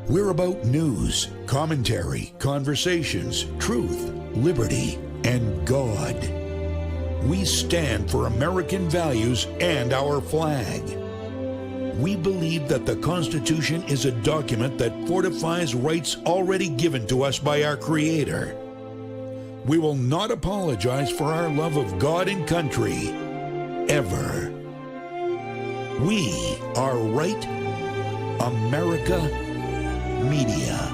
We're about news, commentary, conversations, truth, liberty, and God. We stand for American values and our flag. We believe that the Constitution is a document that fortifies rights already given to us by our Creator. We will not apologize for our love of God and country, ever. We are Right America Media.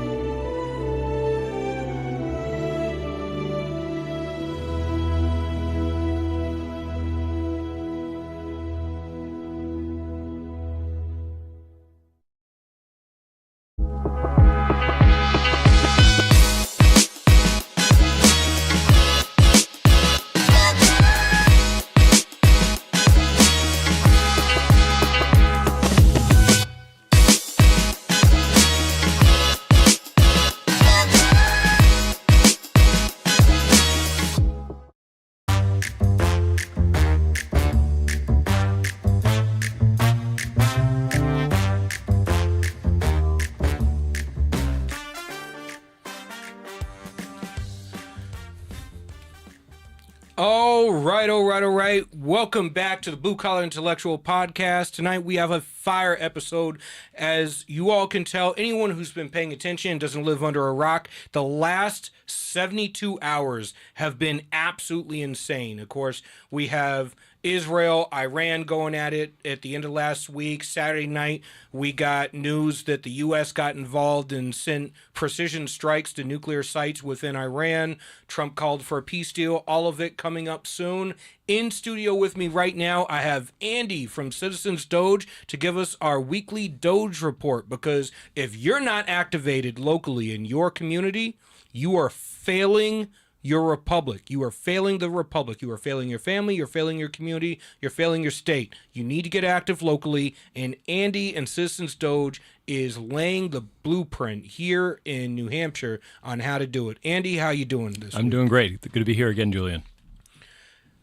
All right. Welcome back to the Blue Collar Intellectual Podcast. Tonight we have a fire episode. As you all can tell, anyone who's been paying attention and doesn't live under a rock, the last 72 hours have been absolutely insane. Of course, we have Israel, Iran going at it at the end of last week. Saturday night, we got news that the U.S. got involved and sent precision strikes to nuclear sites within Iran. Trump called for a peace deal. All of it coming up soon. In studio with me right now, I have Andy from Citizens Doge to give us our weekly Doge report, because if you're not activated locally in your community, you are failing your republic. You are failing the republic. You are failing your family. You're failing your community. You're failing your state. You need to get active locally, and Andy and Citizens Doge is laying the blueprint here in New Hampshire on how to do it. Andy, how you doing this week? I'm doing great. Good to be here again, Julian.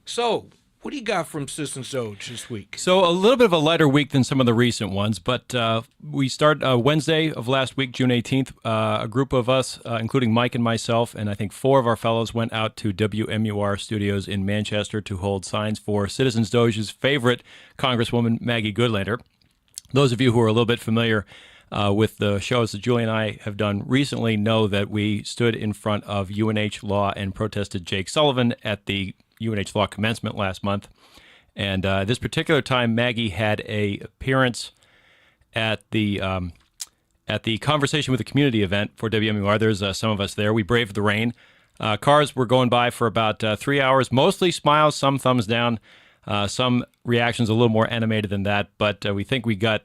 So, what do you got from Citizens Doge this week? So a little bit of a lighter week than some of the recent ones, but we start Wednesday of last week, June 18th. A group of us, including Mike and myself, and I think 4 of our fellows went out to WMUR studios in Manchester to hold signs for Citizens Doge's favorite Congresswoman, Maggie Goodlander. Those of you who are a little bit familiar with the shows that Julian and I have done recently know that we stood in front of UNH Law and protested Jake Sullivan at the UNH Law commencement last month. And this particular time, Maggie had a appearance at the Conversation with the Community event for WMUR. There's some of us there. We braved the rain. Cars were going by for about 3 hours, mostly smiles, some thumbs down, some reactions a little more animated than that. But we think we got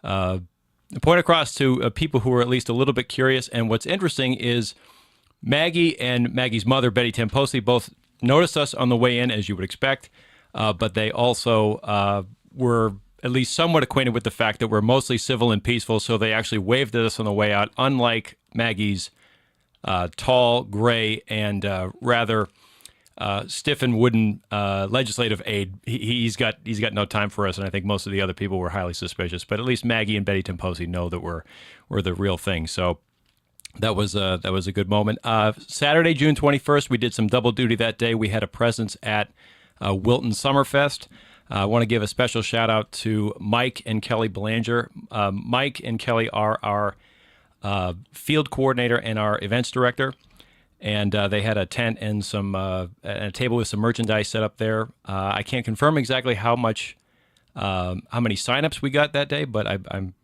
the point across to people who were at least a little bit curious. And what's interesting is Maggie and Maggie's mother, Betty Temposi, both noticed us on the way in, as you would expect, but they also were at least somewhat acquainted with the fact that we're mostly civil and peaceful, so they actually waved at us on the way out, unlike Maggie's tall, gray, and rather stiff and wooden legislative aide. He's got no time for us, and I think most of the other people were highly suspicious, but at least Maggie and Betty Temposi know that we're the real thing, so that was a good moment. Saturday, June 21st, we did some double duty that day. We had a presence at Wilton Summerfest. I want to give a special shout out to Mike and Kelly Belanger. Mike and Kelly are our field coordinator and our events director, and they had a tent and a table with some merchandise set up there. I can't confirm exactly how many signups we got that day, but I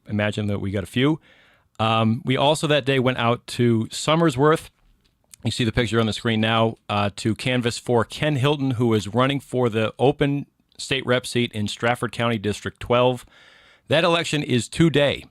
imagine that we got a few. We also that day went out to Somersworth. You see the picture on the screen now, to canvass for Ken Hilton, who is running for the open state rep seat in Stratford County District 12. That election is today.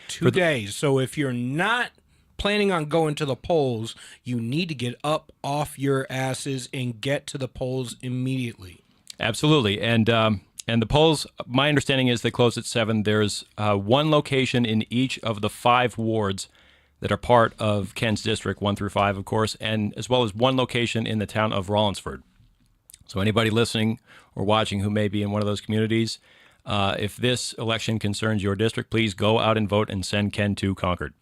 2 days. So if you're not planning on going to the polls, you need to get up off your asses and get to the polls immediately. Absolutely. And the polls, my understanding is they close at 7. There's one location in each of the 5 wards that are part of Ken's district, 1 through 5, of course, and as well as one location in the town of Rollinsford. So anybody listening or watching who may be in one of those communities, If this election concerns your district, please go out and vote and send Ken to Concord.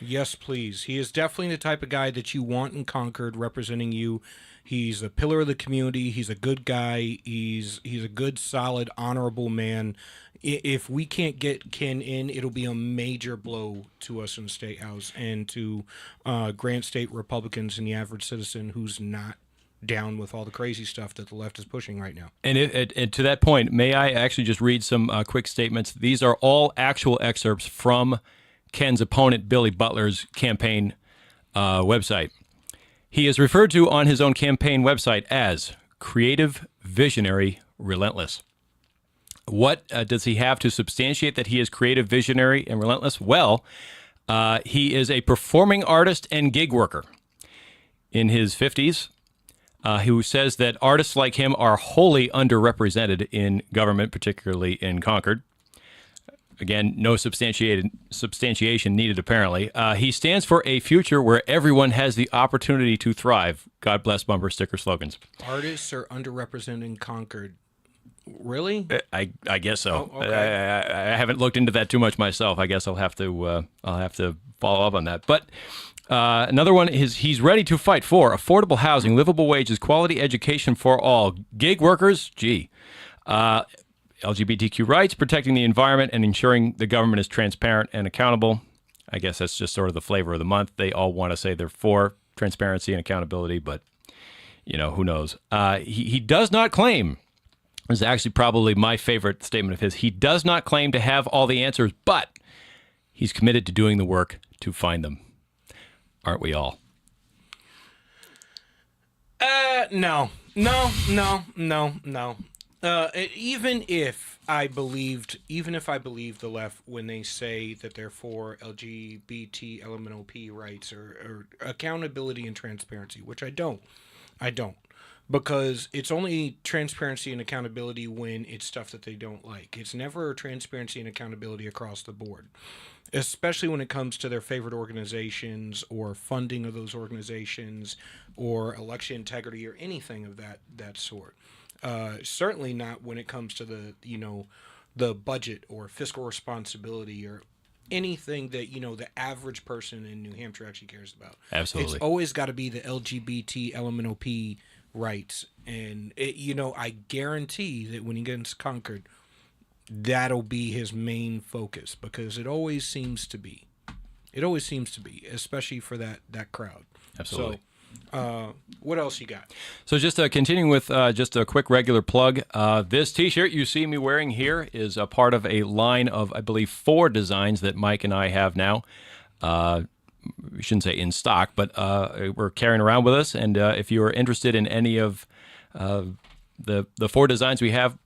Yes, please. He is definitely the type of guy that you want in Concord representing you. He's a pillar of the community. He's a good guy. He's a good, solid, honorable man. If we can't get Ken in, it'll be a major blow to us in the State House and to Grant State Republicans and the average citizen who's not down with all the crazy stuff that the left is pushing right now. And to that point, may I actually just read some quick statements? These are all actual excerpts from Ken's opponent, Billy Butler's campaign website. He is referred to on his own campaign website as creative, visionary, relentless. What does he have to substantiate that he is creative, visionary, and relentless? Well, he is a performing artist and gig worker in his 50s who says that artists like him are wholly underrepresented in government, particularly in Concord. Again, no substantiation needed, apparently. He stands for a future where everyone has the opportunity to thrive. God bless bumper sticker slogans. Artists are underrepresented in Concord. Really? I guess so. Oh, okay. I haven't looked into that too much myself. I guess I'll have to follow up on that. But another one is he's ready to fight for affordable housing, livable wages, quality education for all, gig workers, LGBTQ rights, protecting the environment, and ensuring the government is transparent and accountable. I guess that's just sort of the flavor of the month. They all want to say they're for transparency and accountability, but, who knows? He does not claim, this is actually probably my favorite statement of his, he does not claim to have all the answers, but he's committed to doing the work to find them. Aren't we all? No. Even if I believed the left when they say that they're for LGBT LMNOP rights or accountability and transparency, which I don't, because it's only transparency and accountability when it's stuff that they don't like. It's never transparency and accountability across the board, especially when it comes to their favorite organizations or funding of those organizations or election integrity or anything of that sort. Certainly not when it comes to the budget or fiscal responsibility or anything that, the average person in New Hampshire actually cares about. Absolutely. It's always got to be the LGBT LMNOP rights. And, I guarantee that when he gets Concord, that'll be his main focus because it always seems to be, especially for that crowd. Absolutely. So, what else you got? So just continuing with just a quick regular plug, this T-shirt you see me wearing here is a part of a line of, I believe, 4 designs that Mike and I have now. We shouldn't say in stock, but we're carrying around with us. And if you are interested in any of the 4 designs we have,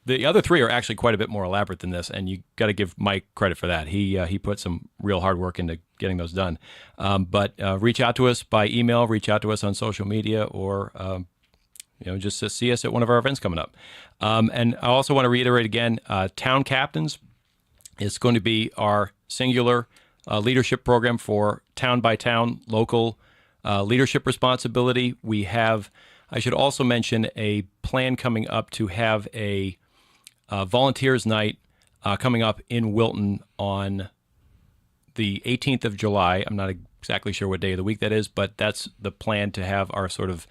the other 3 are actually quite a bit more elaborate than this, and you got to give Mike credit for that. He put some real hard work into getting those done. But reach out to us by email, reach out to us on social media, or just to see us at one of our events coming up. And I also want to reiterate again, Town Captains is going to be our singular leadership program for town-by-town local leadership responsibility. We have, I should also mention, a plan coming up to have a Volunteers Night coming up in Wilton on the 18th of July. I'm not exactly sure what day of the week that is, but that's the plan to have our sort of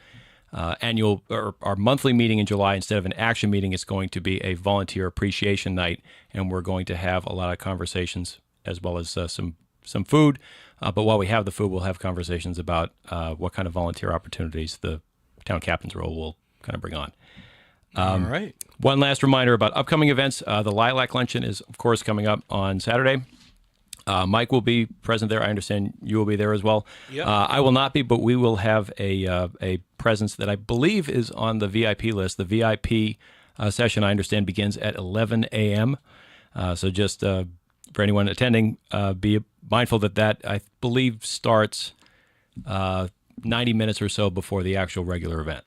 annual or our monthly meeting in July. Instead of an action meeting, it's going to be a volunteer appreciation night, and we're going to have a lot of conversations as well as some food. But while we have the food, we'll have conversations about what kind of volunteer opportunities the town captain's role will kind of bring on. All right. One last reminder about upcoming events. The Lilac Luncheon is, of course, coming up on Saturday. Mike will be present there. I understand you will be there as well. Yep. I will not be, but we will have a presence that I believe is on the VIP list. The VIP session, I understand, begins at 11 a.m. So just for anyone attending, be mindful that I believe starts 90 minutes or so before the actual regular event.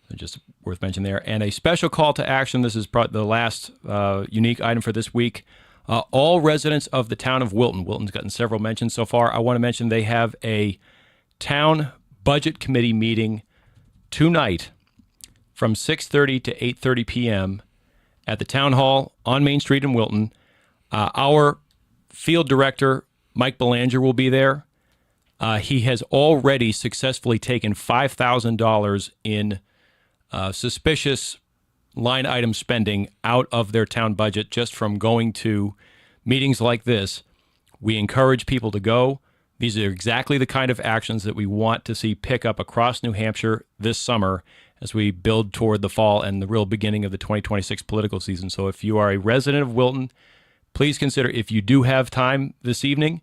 So just worth mentioning there. And a special call to action. This is the last unique item for this week. All residents of the town of Wilton. Wilton's gotten several mentions so far. I want to mention they have a town budget committee meeting tonight from 6:30 to 8:30 p.m. at the Town Hall on Main Street in Wilton. Our field director, Mike Belanger, will be there. He has already successfully taken $5,000 in suspicious line item spending out of their town budget just from going to meetings like this. We encourage people to go. These are exactly the kind of actions that we want to see pick up across New Hampshire this summer as we build toward the fall and the real beginning of the 2026 political season. So if you are a resident of Wilton, please consider, if you do have time this evening,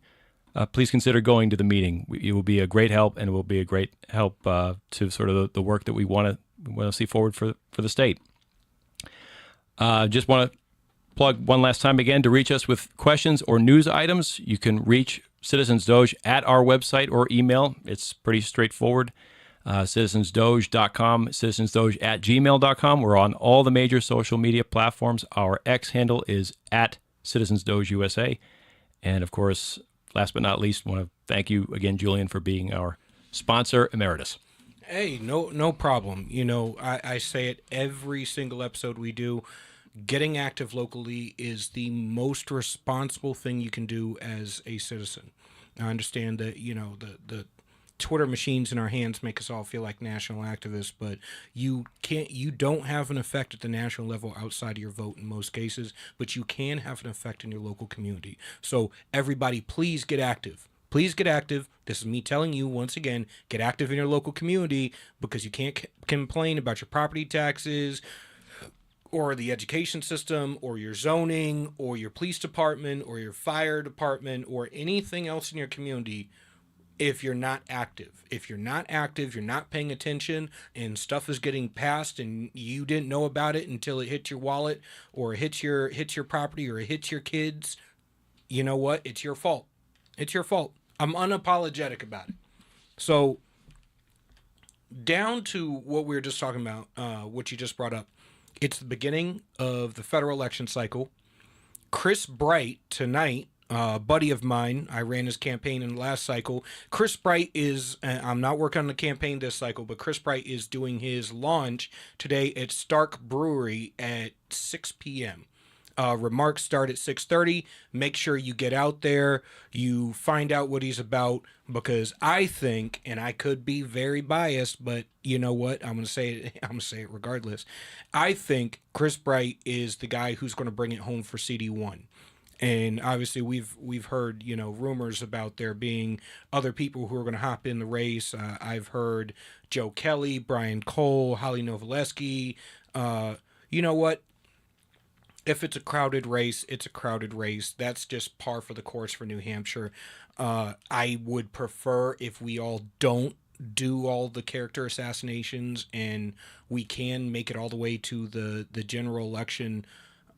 please consider going to the meeting. It will be a great help, and it will be a great help to sort of the work that we want to see forward for the state. Just want to plug one last time again to reach us with questions or news items. You can reach Citizens Doge at our website or email. It's pretty straightforward. citizensdoge.com, citizensdoge@gmail.com. We're on all the major social media platforms. Our X handle is at CitizensDogeUSA. And of course, last but not least, want to thank you again, Julian, for being our sponsor emeritus. Hey, no problem. You know, I say it every single episode we do. Getting active locally is the most responsible thing you can do as a citizen. I understand that, you know, the Twitter machines in our hands make us all feel like national activists, but you don't have an effect at the national level outside of your vote in most cases, but you can have an effect in your local community. So everybody, please get active. Please get active. This is me telling you once again, get active in your local community, because you can't complain about your property taxes or the education system or your zoning or your police department or your fire department or anything else in your community if you're not active. If you're not active, you're not paying attention, and stuff is getting passed and you didn't know about it until it hits your wallet or it hits your property or it hits your kids. You know what? It's your fault. It's your fault. I'm unapologetic about it. So down to what we were just talking about, what you just brought up. It's the beginning of the federal election cycle. Chris Bright tonight, a buddy of mine, I ran his campaign in the last cycle. Chris Bright is, I'm not working on the campaign this cycle, but Chris Bright is doing his launch today at Stark Brewery at 6 p.m. Remarks start at 6:30. Make sure you get out there, you find out what he's about, because I think, and I could be very biased, but you know what? I'm gonna say it regardless. I think Chris Bright is the guy who's going to bring it home for CD1. And obviously we've heard, you know, rumors about there being other people who are going to hop in the race. I've heard Joe Kelly, Brian Cole, Holly Novaleski. You know what? If it's a crowded race, it's a crowded race. That's just par for the course for New Hampshire. I would prefer if we all don't do all the character assassinations and we can make it all the way to the general election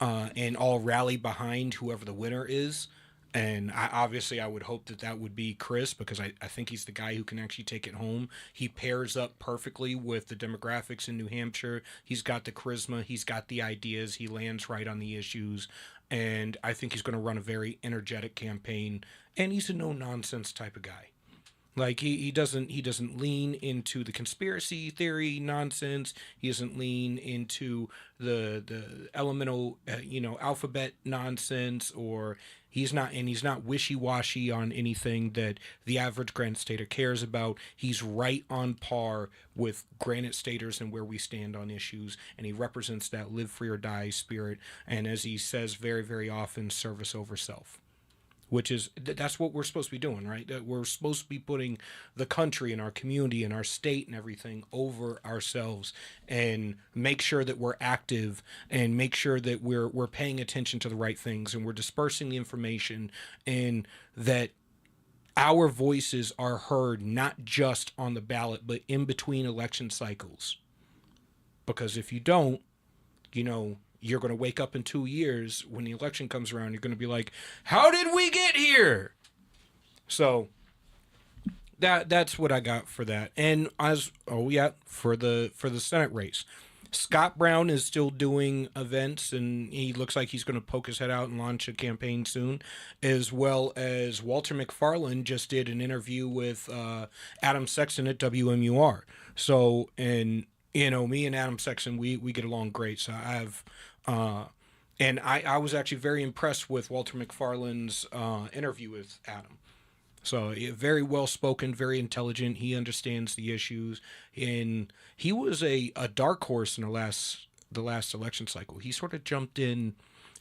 and all rally behind whoever the winner is. And I would hope that would be Chris, because I think he's the guy who can actually take it home. He pairs up perfectly with the demographics in New Hampshire. He's got the charisma. He's got the ideas. He lands right on the issues. And I think he's going to run a very energetic campaign. And he's a no-nonsense type of guy. Like he doesn't lean into the conspiracy theory nonsense. He doesn't lean into the elemental alphabet nonsense, or he's not wishy-washy on anything that the average Granite Stater cares about. He's right on par with Granite Staters and where we stand on issues, and he represents that live free or die spirit, and as he says very, very often, service over self. Which is, that's what we're supposed to be doing, right? That we're supposed to be putting the country and our community and our state and everything over ourselves, and make sure that we're active and make sure that we're paying attention to the right things and we're dispersing the information, and that our voices are heard not just on the ballot, but in between election cycles. Because if you don't, you're going to wake up in 2 years when the election comes around. You're going to be like, how did we get here? So that's what I got for that. And for the Senate race, Scott Brown is still doing events, and he looks like he's going to poke his head out and launch a campaign soon, as well as Walter McFarland just did an interview with Adam Sexton at WMUR. So, and me and Adam Sexton, we get along great. So I have And I was actually very impressed with Walter McFarlane's interview with Adam. So very well spoken, very intelligent. He understands the issues, and he was a dark horse in the last election cycle. He sort of jumped in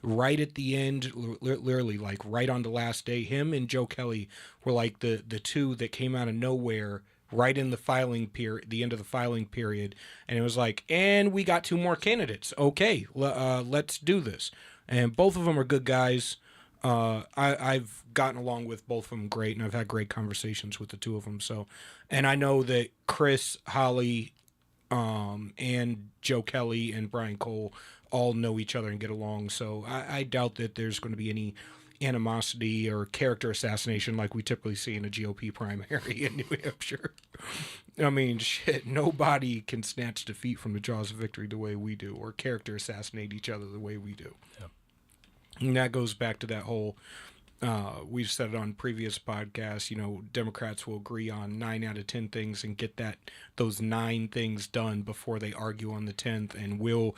right at the end, literally like right on the last day. Him and Joe Kelly were like the two that came out of nowhere right in the filing period, the end of the filing period, and it was like, and we got two more candidates. Okay, let's do this. And both of them are good guys. I've gotten along with both of them great, and I've had great conversations with the two of them. So, and I know that Chris, Holly, and Joe Kelly and Brian Cole all know each other and get along. So I doubt that there's going to be any animosity or character assassination like we typically see in a GOP primary in New Hampshire. I mean, shit, nobody can snatch defeat from the jaws of victory the way we do, or character assassinate each other the way we do. Yeah. And that goes back to that whole, we've said it on previous podcasts, you know, Democrats will agree on 9 out of 10 things and get those 9 things done before they argue on the 10th, and will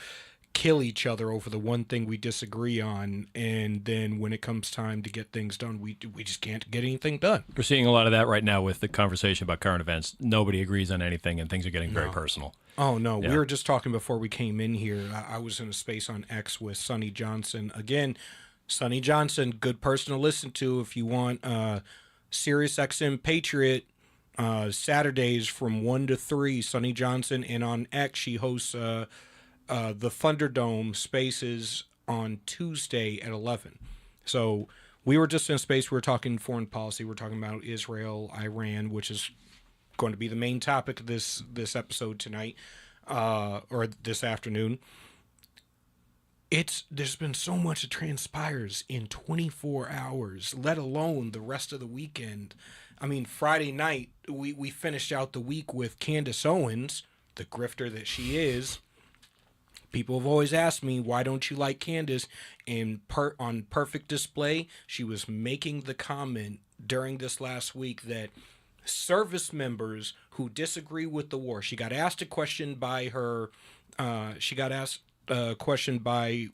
kill each other over the one thing we disagree on. And then when it comes time to get things done, we just can't get anything done. We're seeing a lot of that right now with the conversation about current events. Nobody agrees on anything, and things are getting very personal. Oh, no. Yeah. We were just talking before we came in here. I was in a space on X with Sonny Johnson. Again, Sonny Johnson, good person to listen to if you want Sirius XM Patriot Saturdays from 1 to 3. Sonny Johnson, and on X, she hosts the Thunderdome Spaces on Tuesday at 11. So we were just in space. We were talking foreign policy. We're talking about Israel, Iran, which is going to be the main topic of this episode tonight, or this afternoon. There's been so much that transpires in 24 hours, let alone the rest of the weekend. I mean, Friday night, we finished out the week with Candace Owens, the grifter that she is. People have always asked me, why don't you like Candace? And on Perfect Display, she was making the comment during this last week that service members who disagree with the war, she got asked a question by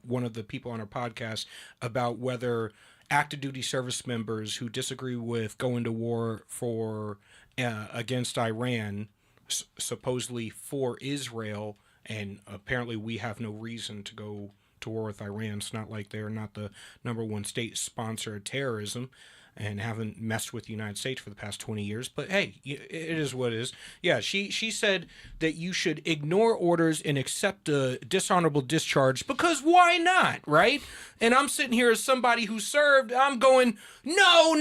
one of the people on her podcast about whether active duty service members who disagree with going to war for against Iran, supposedly for Israel, and apparently we have no reason to go to war with Iran. It's not like they're not the number one state sponsor of terrorism and haven't messed with the United States for the past 20 years. But hey, it is what it is. Yeah, she said that you should ignore orders and accept a dishonorable discharge, because why not, right? And I'm sitting here as somebody who served, I'm going, no.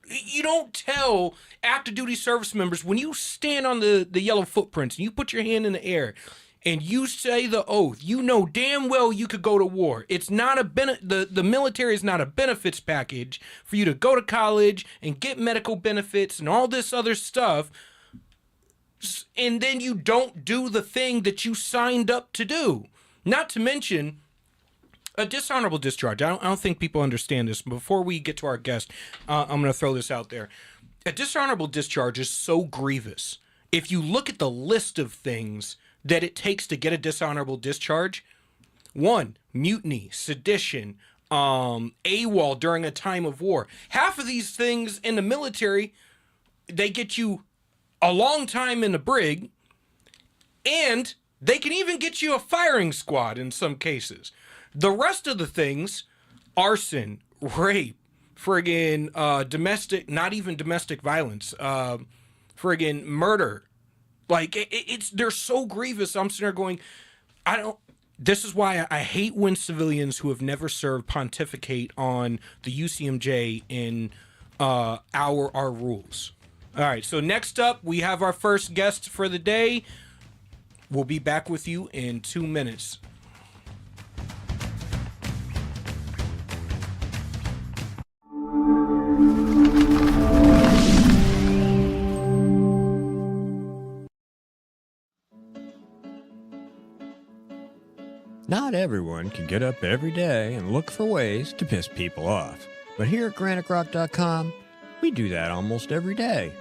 You don't tell active duty service members, when you stand on the yellow footprints and you put your hand in the air and you say the oath, you know damn well you could go to war. It's not the military is not a benefits package for you to go to college and get medical benefits and all this other stuff, and then you don't do the thing that you signed up to do. Not to mention a dishonorable discharge. I don't think people understand this. Before we get to our guest, I'm going to throw this out there. A dishonorable discharge is so grievous. If you look at the list of things that it takes to get a dishonorable discharge, 1, mutiny, sedition, AWOL during a time of war. Half of these things in the military, they get you a long time in the brig, and they can even get you a firing squad in some cases. The rest of the things, arson, rape, domestic, not even domestic violence, murder. Like, they're so grievous. I'm sitting there going, this is why I hate when civilians who have never served pontificate on the UCMJ in our rules. All right, so next up, we have our first guest for the day. We'll be back with you in 2 minutes. Not everyone can get up every day and look for ways to piss people off. But here at GraniteRock.com, we do that almost every day.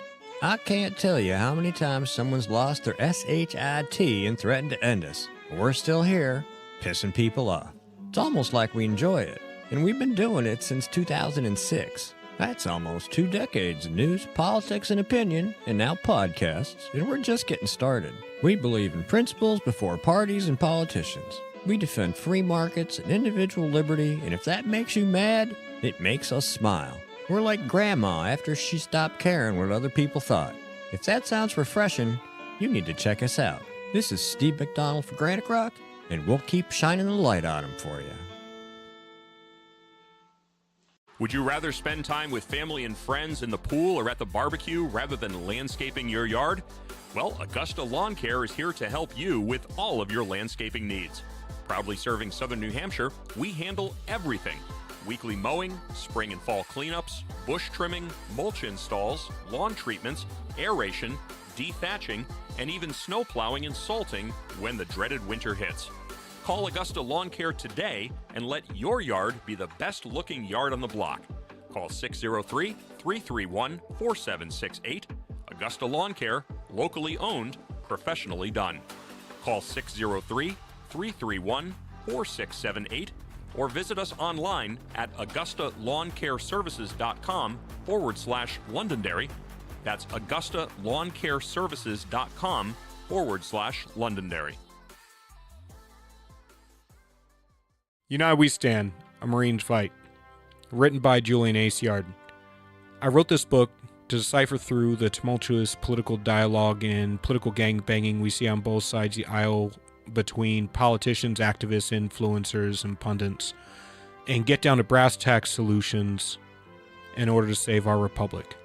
I can't tell you how many times someone's lost their SHIT and threatened to end us. But we're still here, pissing people off. It's almost like we enjoy it, and we've been doing it since 2006. That's almost 2 decades of news, politics, and opinion, and now podcasts, and we're just getting started. We believe in principles before parties and politicians. We defend free markets and individual liberty, and if that makes you mad, it makes us smile. We're like Grandma after she stopped caring what other people thought. If that sounds refreshing, you need to check us out. This is Steve McDonald for Granite Rock, and we'll keep shining the light on them for you. Would you rather spend time with family and friends in the pool or at the barbecue rather than landscaping your yard? Well, Augusta Lawn Care is here to help you with all of your landscaping needs. Proudly serving southern New Hampshire, we handle everything. Weekly mowing, spring and fall cleanups, bush trimming, mulch installs, lawn treatments, aeration, dethatching, and even snow plowing and salting when the dreaded winter hits. Call Augusta Lawn Care today and let your yard be the best looking yard on the block. Call 603-331-4768. Augusta Lawn Care, locally owned, professionally done. Call 603-331-4678 or visit us online at augustalawncareservices.com/Londonderry. That's augustalawncareservices.com/Londonderry. United We Stand, A Marine's Fight. Written by Julian Acciard. I wrote this book to decipher through the tumultuous political dialogue and political gangbanging we see on both sides of the aisle between politicians, activists, influencers, and pundits, and get down to brass tacks solutions in order to save our republic.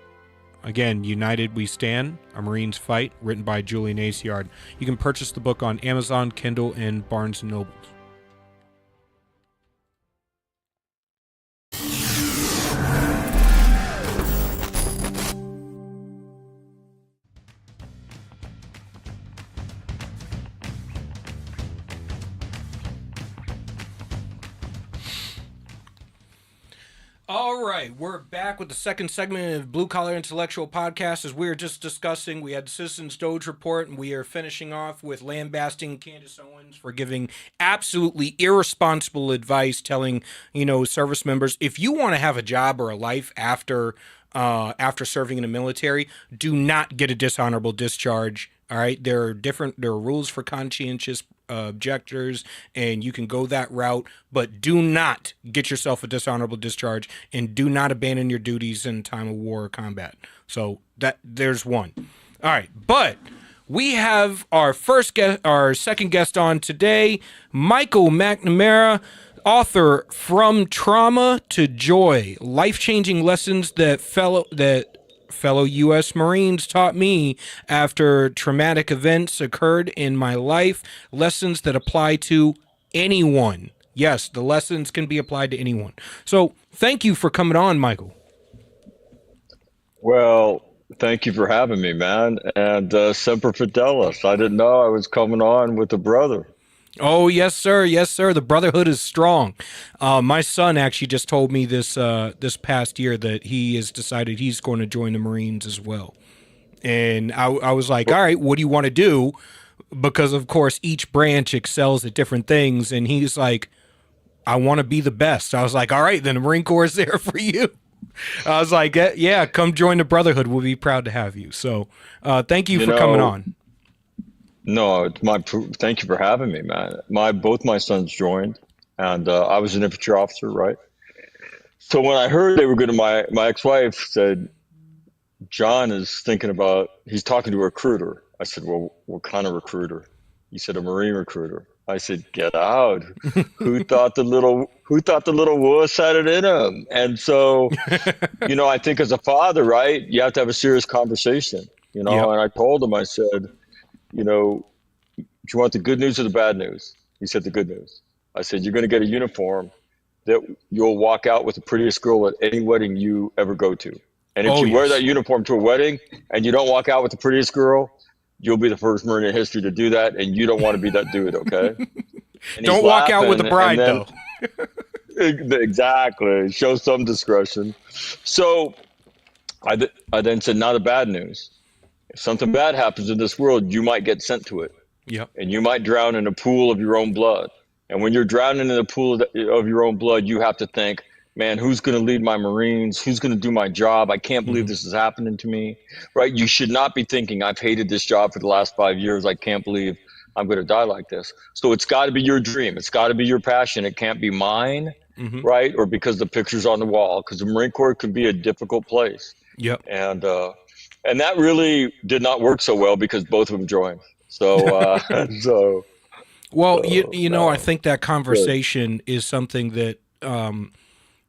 Again, United We Stand, A Marine's Fight, written by Julian Acciard. You can purchase the book on Amazon, Kindle, and Barnes & Noble. All right, we're back with the second segment of Blue Collar Intellectual Podcast. As we were just discussing, we had the Citizens Doge Report, and we are finishing off with lambasting Candace Owens for giving absolutely irresponsible advice, telling, service members, if you want to have a job or a life after serving in the military, do not get a dishonorable discharge. All right, there are rules for conscientious objectors, and you can go that route, but do not get yourself a dishonorable discharge, and do not abandon your duties in time of war or combat. So there's one. All right, but we have our second guest on today, Michael McNamara, author From Trauma to Joy: Life-Changing Lessons that fellow U.S. Marines taught me after traumatic events occurred in my life. Lessons that apply to anyone. Yes, the lessons can be applied to anyone. So thank you for coming on, Michael. Well, thank you for having me, man. And Semper Fidelis. I didn't know I was coming on with a brother. Oh, yes, sir. Yes, sir. The brotherhood is strong. My son actually just told me this past year that he has decided he's going to join the Marines as well. And I was like, all right, what do you want to do? Because, of course, each branch excels at different things. And he's like, I want to be the best. I was like, all right, then the Marine Corps is there for you. I was like, yeah, come join the brotherhood. We'll be proud to have you. So thank you for coming on. No, thank you for having me, man. Both my sons joined, and I was an infantry officer, right? So when I heard they were going to, my ex-wife said, John is he's talking to a recruiter. I said, well, what kind of recruiter? He said, a Marine recruiter. I said, get out. Who thought the little wuss had it in him? And so, I think as a father, right, you have to have a serious conversation, yep. And I told him, I said, do you want the good news or the bad news? He said, the good news. I said, you're going to get a uniform that you'll walk out with the prettiest girl at any wedding you ever go to. And if you wear that uniform to a wedding and you don't walk out with the prettiest girl, you'll be the first Marine in history to do that. And you don't want to be that dude, okay? Don't walk out with the bride, though. Exactly. Show some discretion. So I then said, now the bad news. If something bad happens in this world, you might get sent to it. Yep. And you might drown in a pool of your own blood. And when you're drowning in the pool of your own blood, you have to think, man, who's going to lead my Marines? Who's going to do my job? I can't believe this is happening to me, right? You should not be thinking, I've hated this job for the last 5 years. I can't believe I'm going to die like this. So it's got to be your dream. It's got to be your passion. It can't be mine, right? Or because the picture's on the wall, because the Marine Corps can be a difficult place. Yep. And that really did not work so well because both of them joined. So, Well, I think that conversation is something that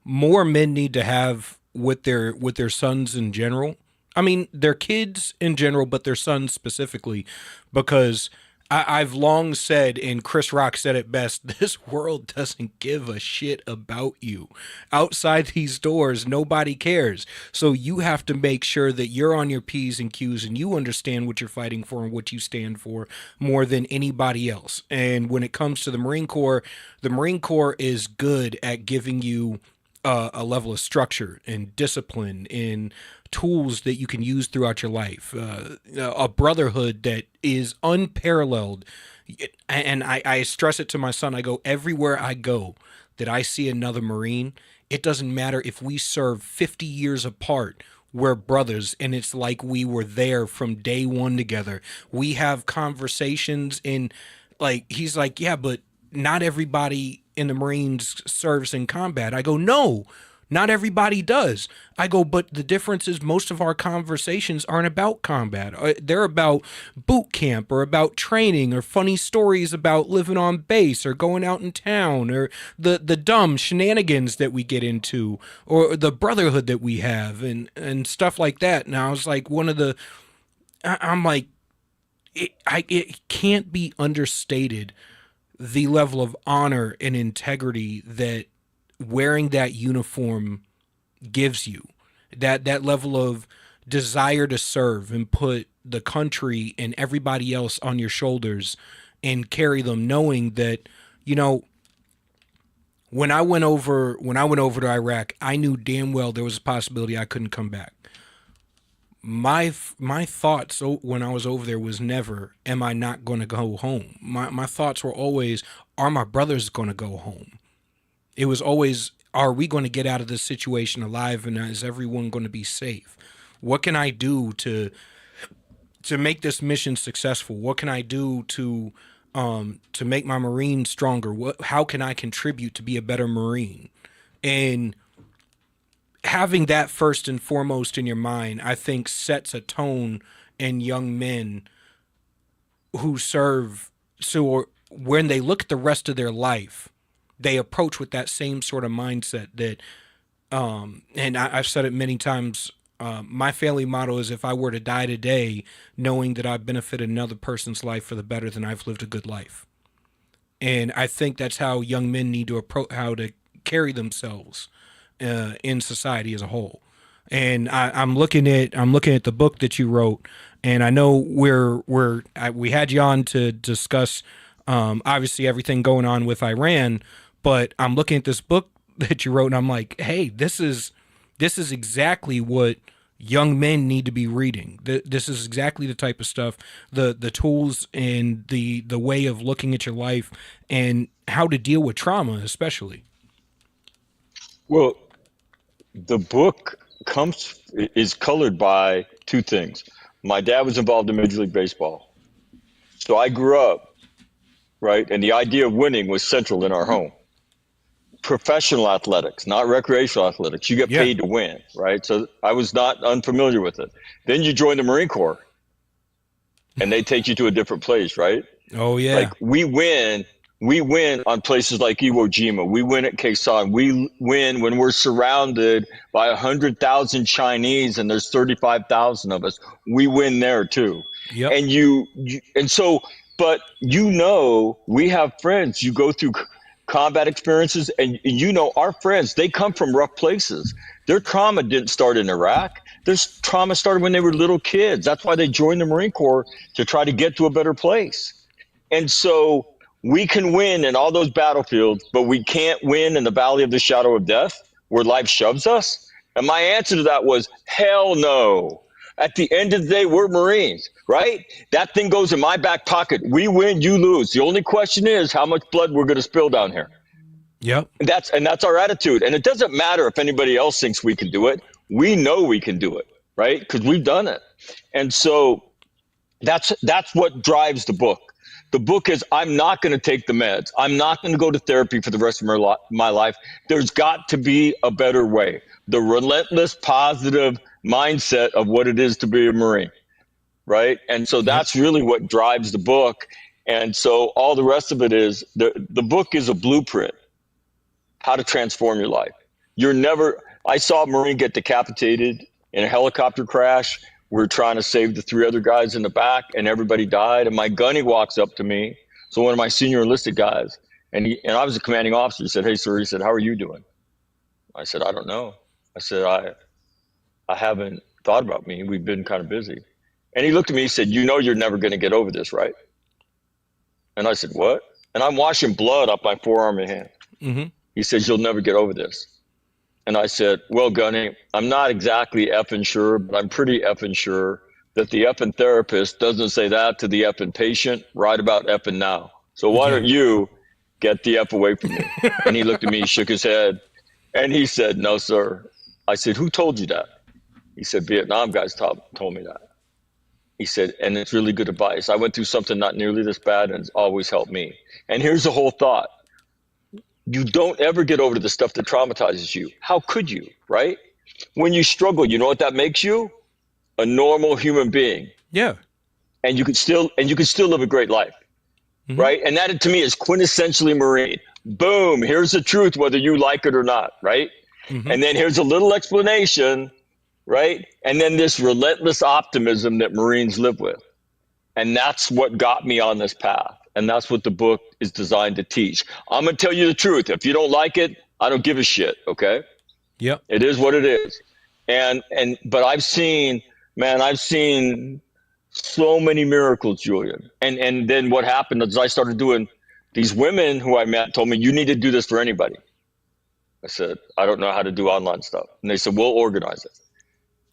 more men need to have with their sons in general. I mean, their kids in general, but their sons specifically, because I've long said, and Chris Rock said it best, this world doesn't give a shit about you. Outside these doors, nobody cares. So you have to make sure that you're on your P's and Q's and you understand what you're fighting for and what you stand for more than anybody else. And when it comes to the Marine Corps is good at giving you a level of structure and discipline and tools that you can use throughout your life, a brotherhood that is unparalleled. And I stress it to my son. I go, everywhere I go that I see another Marine, it doesn't matter if we serve 50 years apart, we're brothers, and it's like we were there from day one together. We have conversations, and like he's like, yeah, but not everybody in the Marines serves in combat. I go, no, not everybody does. I go, but the difference is most of our conversations aren't about combat. They're about boot camp or about training or funny stories about living on base or going out in town or the dumb shenanigans that we get into or the brotherhood that we have and stuff like that. And I was like, I'm like, it can't be understated the level of honor and integrity that wearing that uniform gives you, that level of desire to serve and put the country and everybody else on your shoulders and carry them, knowing that, when I went over to Iraq, I knew damn well there was a possibility I couldn't come back. My thoughts when I was over there was never, am I not going to go home? My thoughts were always, are my brothers going to go home? It was always, are we going to get out of this situation alive, and is everyone going to be safe? What can I do to make this mission successful? What can I do to make my Marine stronger? How can I contribute to be a better Marine? And having that first and foremost in your mind, I think sets a tone in young men who serve. So when they look at the rest of their life, they approach with that same sort of mindset that, and I've said it many times, my family motto is, if I were to die today, knowing that I've benefited another person's life for the better, then I've lived a good life. And I think that's how young men need to approach, how to carry themselves in society as a whole. And I'm looking at the book that you wrote, and I know we had you on to discuss obviously everything going on with Iran, but I'm looking at this book that you wrote, and I'm like, hey, this is exactly what young men need to be reading. This is exactly the type of stuff, the tools and the way of looking at your life and how to deal with trauma, especially. Well, the book is colored by two things. My dad was involved in Major League Baseball. So I grew up, right, and the idea of winning was central in our home. Professional athletics, not recreational athletics. You get paid to win, right? So I was not unfamiliar with it. Then you join the Marine Corps, and they take you to a different place, right? Oh, yeah. Like we win on places like Iwo Jima. We win at Khe Sanh. We win when we're surrounded by 100,000 Chinese and there's 35,000 of us. We win there too. Yep. But we have friends. You go through combat experiences, and our friends, they come from rough places. Their trauma didn't start in Iraq. Their trauma started when they were little kids. That's why they joined the Marine Corps, to try to get to a better place. And so we can win in all those battlefields, but we can't win in the valley of the shadow of death where life shoves us. And my answer to that was, hell no. At the end of the day, we're Marines, right? That thing goes in my back pocket. We win, you lose. The only question is how much blood we're going to spill down here. Yep. And that's our attitude. And it doesn't matter if anybody else thinks we can do it. We know we can do it, right? Because we've done it. And so that's what drives the book. The book is, I'm not going to take the meds. I'm not going to go to therapy for the rest of my life. There's got to be a better way. The relentless positive mindset of what it is to be a Marine, right? And so that's really what drives the book. And so all the rest of it is, the book is a blueprint, how to transform your life. I saw a Marine get decapitated in a helicopter crash. We're trying to save the 3 other guys in the back, and everybody died. And my gunny walks up to me. So one of my senior enlisted guys, and I was a commanding officer. He said, "Hey, sir," he said, "how are you doing?" I said, "I don't know." I said, I haven't thought about me. We've been kind of busy. And he looked at me, he said, "You know you're never going to get over this, right?" And I said, "What?" And I'm washing blood off my forearm and hand. Mm-hmm. He says, "You'll never get over this." And I said, "Well, Gunny, I'm not exactly effing sure, but I'm pretty effing sure that the effing therapist doesn't say that to the effing patient right about effing now. So why don't you get the F away from me?" And he looked at me, shook his head, and he said, "No, sir." I said, "Who told you that?" He said, "Vietnam guys told me that." He said, "And it's really good advice. I went through something not nearly this bad, and it's always helped me." And here's the whole thought. You don't ever get over the stuff that traumatizes you. How could you, right? When you struggle, you know what that makes you? A normal human being. Yeah. And you could still live a great life, right? And that to me is quintessentially Marine. Boom, here's the truth, whether you like it or not, right? And then here's a little explanation, right? And then this relentless optimism that Marines live with. And that's what got me on this path. And that's what the book is designed to teach. I'm going to tell you the truth. If you don't like it, I don't give a shit, okay? Yep. It is what it is. But I've seen so many miracles, Julian. And then what happened is I started doing, these women who I met told me, "You need to do this for anybody." I said, "I don't know how to do online stuff." And they said, "We'll organize it."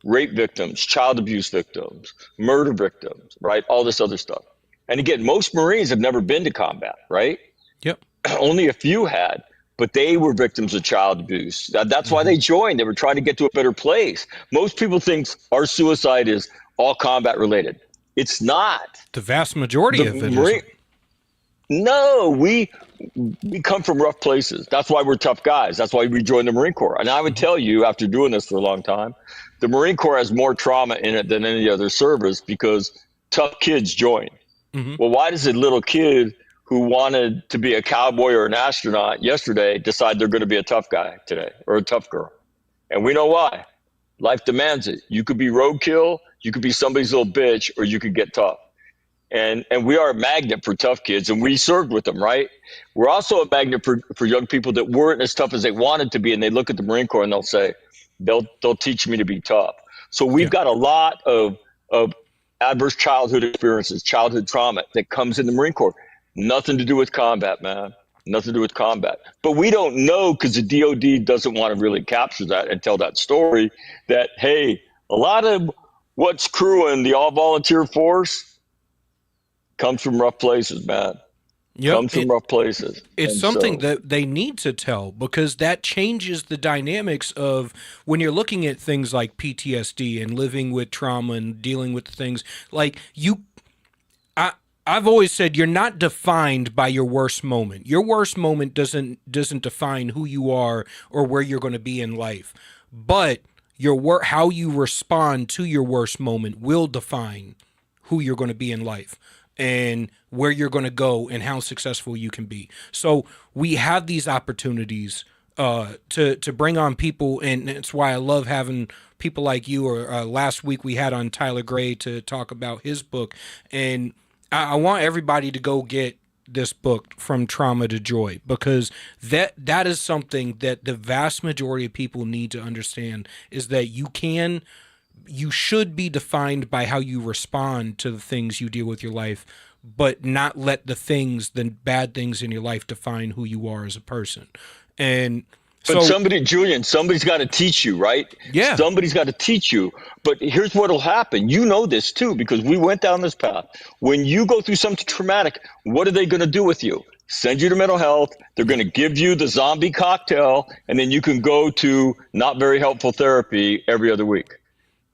Rape victims, child abuse victims, murder victims, right? All this other stuff. And again, most Marines have never been to combat, right? Yep. Only a few had, but they were victims of child abuse. That's why they joined. They were trying to get to a better place. Most people think our suicide is all combat related. It's not. The vast majority of it is. No, we come from rough places. That's why we're tough guys. That's why we joined the Marine Corps. And I would tell you, after doing this for a long time, the Marine Corps has more trauma in it than any other service because tough kids join. Well, why does a little kid who wanted to be a cowboy or an astronaut yesterday decide they're going to be a tough guy today or a tough girl? And we know why. Life demands it. You could be roadkill, you could be somebody's little bitch, or you could get tough. And we are a magnet for tough kids, and we served with them, right? We're also a magnet for young people that weren't as tough as they wanted to be, and they look at the Marine Corps and they'll say, they'll teach me to be tough. So we've got a lot of adverse childhood experiences, childhood trauma that comes in the Marine Corps. Nothing to do with combat, man. Nothing to do with combat. But we don't know because the DOD doesn't want to really capture that and tell that story that, hey, a lot of what's crewing the all-volunteer force comes from rough places, man. Yep. Comes from rough places. It's something that they need to tell because that changes the dynamics of when you're looking at things like PTSD and living with trauma and dealing with things like I've always said you're not defined by your worst moment. Your worst moment doesn't define who you are or where you're going to be in life. But how you respond to your worst moment will define who you're going to be in life and where you're going to go and how successful you can be. So we have these opportunities to bring on people, and that's why I love having people like you. Or last week we had on Tyler Gray to talk about his book, and I want everybody to go get this book, From Trauma to Joy, because that is something that the vast majority of people need to understand, is that you should be defined by how you respond to the things you deal with your life, but not let the bad things in your life define who you are as a person. And But Julian, somebody's got to teach you, right? Yeah. Somebody's got to teach you. But here's what'll happen. You know this too, because we went down this path. When you go through something traumatic, what are they going to do with you? Send you to mental health. They're going to give you the zombie cocktail, and then you can go to not very helpful therapy every other week.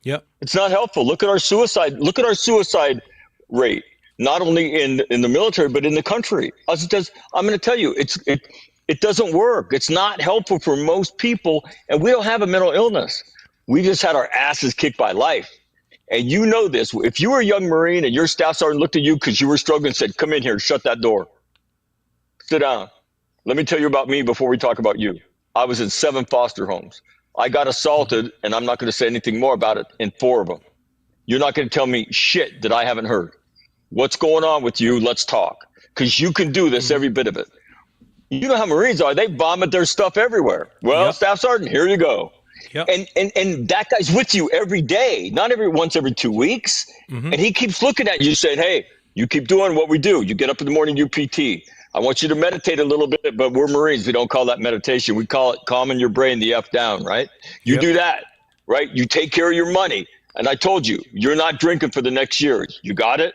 Yep. It's not helpful. Look at our suicide. Look at our suicide rate, not only in the military, but in the country. I'm going to tell you, it doesn't work. It's not helpful for most people, and we don't have a mental illness. We just had our asses kicked by life. And you know this. If you were a young Marine and your staff sergeant looked at you because you were struggling and said, come in here, shut that door. Sit down. Let me tell you about me before we talk about you. I was in 7 foster homes. I got assaulted, and I'm not going to say anything more about it, in 4 of them. You're not going to tell me shit that I haven't heard. What's going on with you? Let's talk. Because you can do this, every bit of it. You know how Marines are. They vomit their stuff everywhere. Well, Staff Sergeant, here you go. Yep. And that guy's with you every day, not every 2 weeks. And he keeps looking at you saying, hey, you keep doing what we do. You get up in the morning, you PT. I want you to meditate a little bit, but we're Marines. We don't call that meditation. We call it calming your brain the F down, right? You do that, right? You take care of your money. And I told you, you're not drinking for the next year. You got it?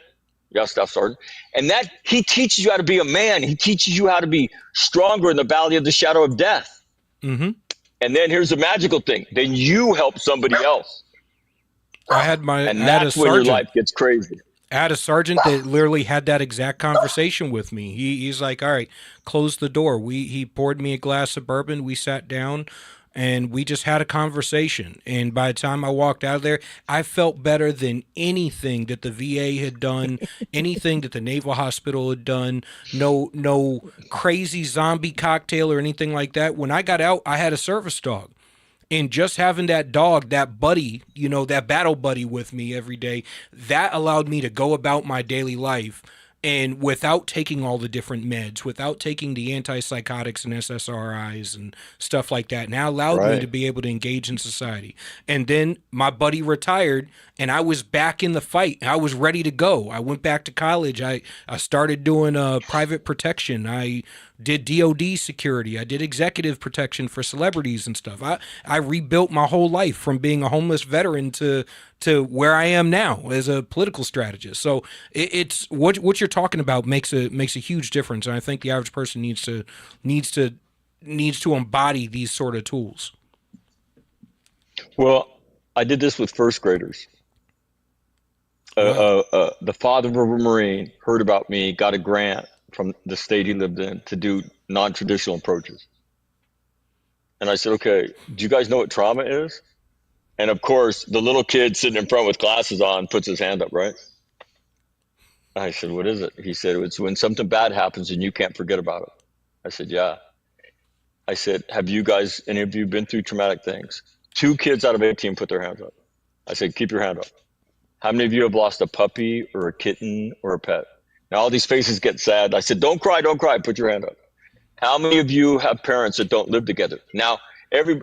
Yeah, Staff Sergeant. And that he teaches you how to be a man. He teaches you how to be stronger in the valley of the shadow of death. And then here's the magical thing. Then you help somebody else. And that's when your life gets crazy. I had a sergeant that literally had that exact conversation with me. He's like, all right, close the door. He poured me a glass of bourbon. We sat down and we just had a conversation. And by the time I walked out of there, I felt better than anything that the VA had done, anything that the Naval Hospital had done, no crazy zombie cocktail or anything like that. When I got out, I had a service dog. And just having that dog, that buddy, that battle buddy with me every day, that allowed me to go about my daily life and without taking all the different meds, without taking the antipsychotics and SSRIs and stuff like that. Now allowed me to be able to engage in society. And then my buddy retired and I was back in the fight. I was ready to go. I went back to college. I started doing private protection. I did DOD security. I did executive protection for celebrities and stuff. I rebuilt my whole life from being a homeless veteran to where I am now as a political strategist. So it's what you're talking about makes a huge difference. And I think the average person needs to embody these sort of tools. Well, I did this with first graders. The father of a Marine heard about me, got a grant from the state he lived in to do non-traditional approaches. And I said, okay, do you guys know what trauma is? And of course, the little kid sitting in front with glasses on puts his hand up, right? I said, what is it? He said, it's when something bad happens and you can't forget about it. I said, yeah. I said, have you guys, any of you been through traumatic things? 2 kids out of 18 put their hands up. I said, keep your hand up. How many of you have lost a puppy or a kitten or a pet? Now all these faces get sad. I said, don't cry, put your hand up. How many of you have parents that don't live together? Now,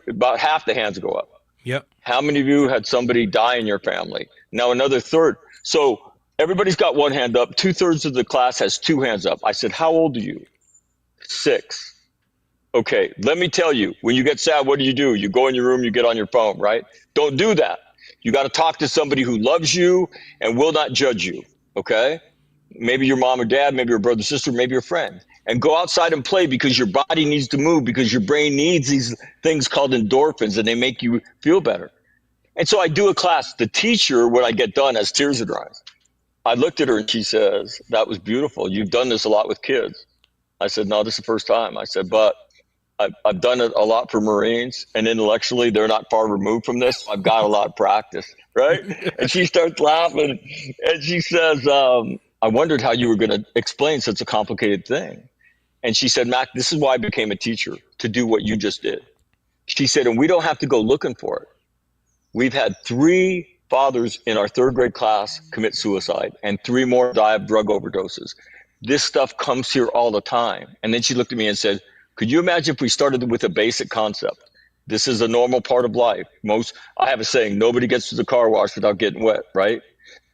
about half the hands go up. Yep. How many of you had somebody die in your family? Now another third. So everybody's got 1 hand up. 2/3 of the class has 2 hands up. I said, how old are you? 6. Okay, let me tell you, when you get sad, what do? You go in your room, you get on your phone, right? Don't do that. You got to talk to somebody who loves you and will not judge you, okay? Maybe your mom or dad, maybe your brother, sister, maybe your friend. And go outside and play because your body needs to move, because your brain needs these things called endorphins and they make you feel better. And so I do a class. The teacher, when I get done, has tears in her eyes. I looked at her and she says, that was beautiful. You've done this a lot with kids. I said, no, this is the first time. I said, but I've done it a lot for Marines, and intellectually they're not far removed from this. So I've got a lot of practice, right? And she starts laughing and she says, I wondered how you were going to explain such a complicated thing. And she said, Mac, this is why I became a teacher, to do what you just did. She said, and we don't have to go looking for it. We've had 3 fathers in our 3rd grade class commit suicide and 3 more die of drug overdoses. This stuff comes here all the time. And then she looked at me and said, could you imagine if we started with a basic concept? This is a normal part of life. I have a saying, nobody gets to the car wash without getting wet, right?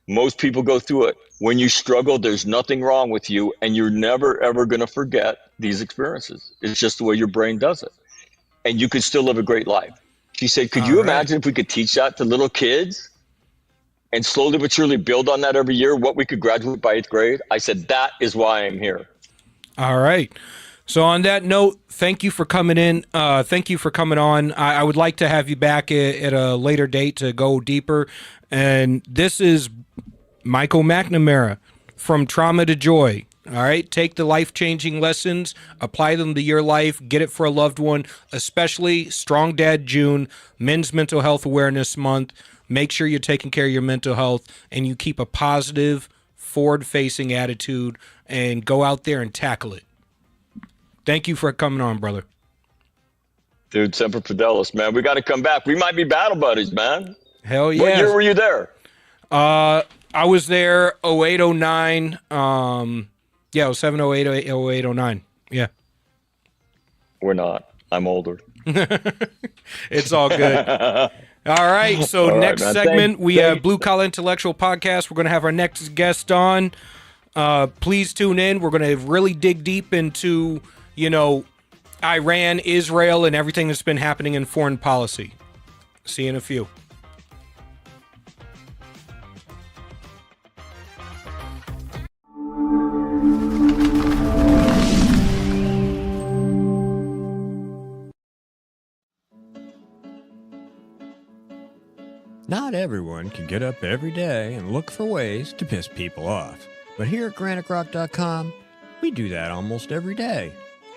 Most people go through it. When you struggle, there's nothing wrong with you, and you're never, ever going to forget these experiences. It's just the way your brain does it. and you could still live a great life. She said, could you imagine if we could teach that to little kids and slowly but surely build on that every year, what we could graduate by 8th grade? I said, that is why I'm here. All right. So on that note, thank you for coming in. Thank you for coming on. I would like to have you back at a later date to go deeper. And this is Michael McNamara from Trauma to Joy. All right. Take the life-changing lessons, apply them to your life, get it for a loved one, especially Strong Dad June, Men's Mental Health Awareness Month. Make sure you're taking care of your mental health and you keep a positive, forward-facing attitude and go out there and tackle it. Thank you for coming on, brother. Dude, Semper Fidelis, man. We got to come back. We might be battle buddies, man. Hell yeah. What year were you there? I was there 08, 09. Yeah, 07, 08, 08, 09. Yeah. We're not. I'm older. It's all good. All right. So all next right, segment, we have Blue Collar Intellectual Podcast. We're going to have our next guest on. Please tune in. We're going to really dig deep into, Iran, Israel, and everything that's been happening in foreign policy. See you in a few. Not everyone can get up every day and look for ways to piss people off. But here at GraniteRock.com, we do that almost every day.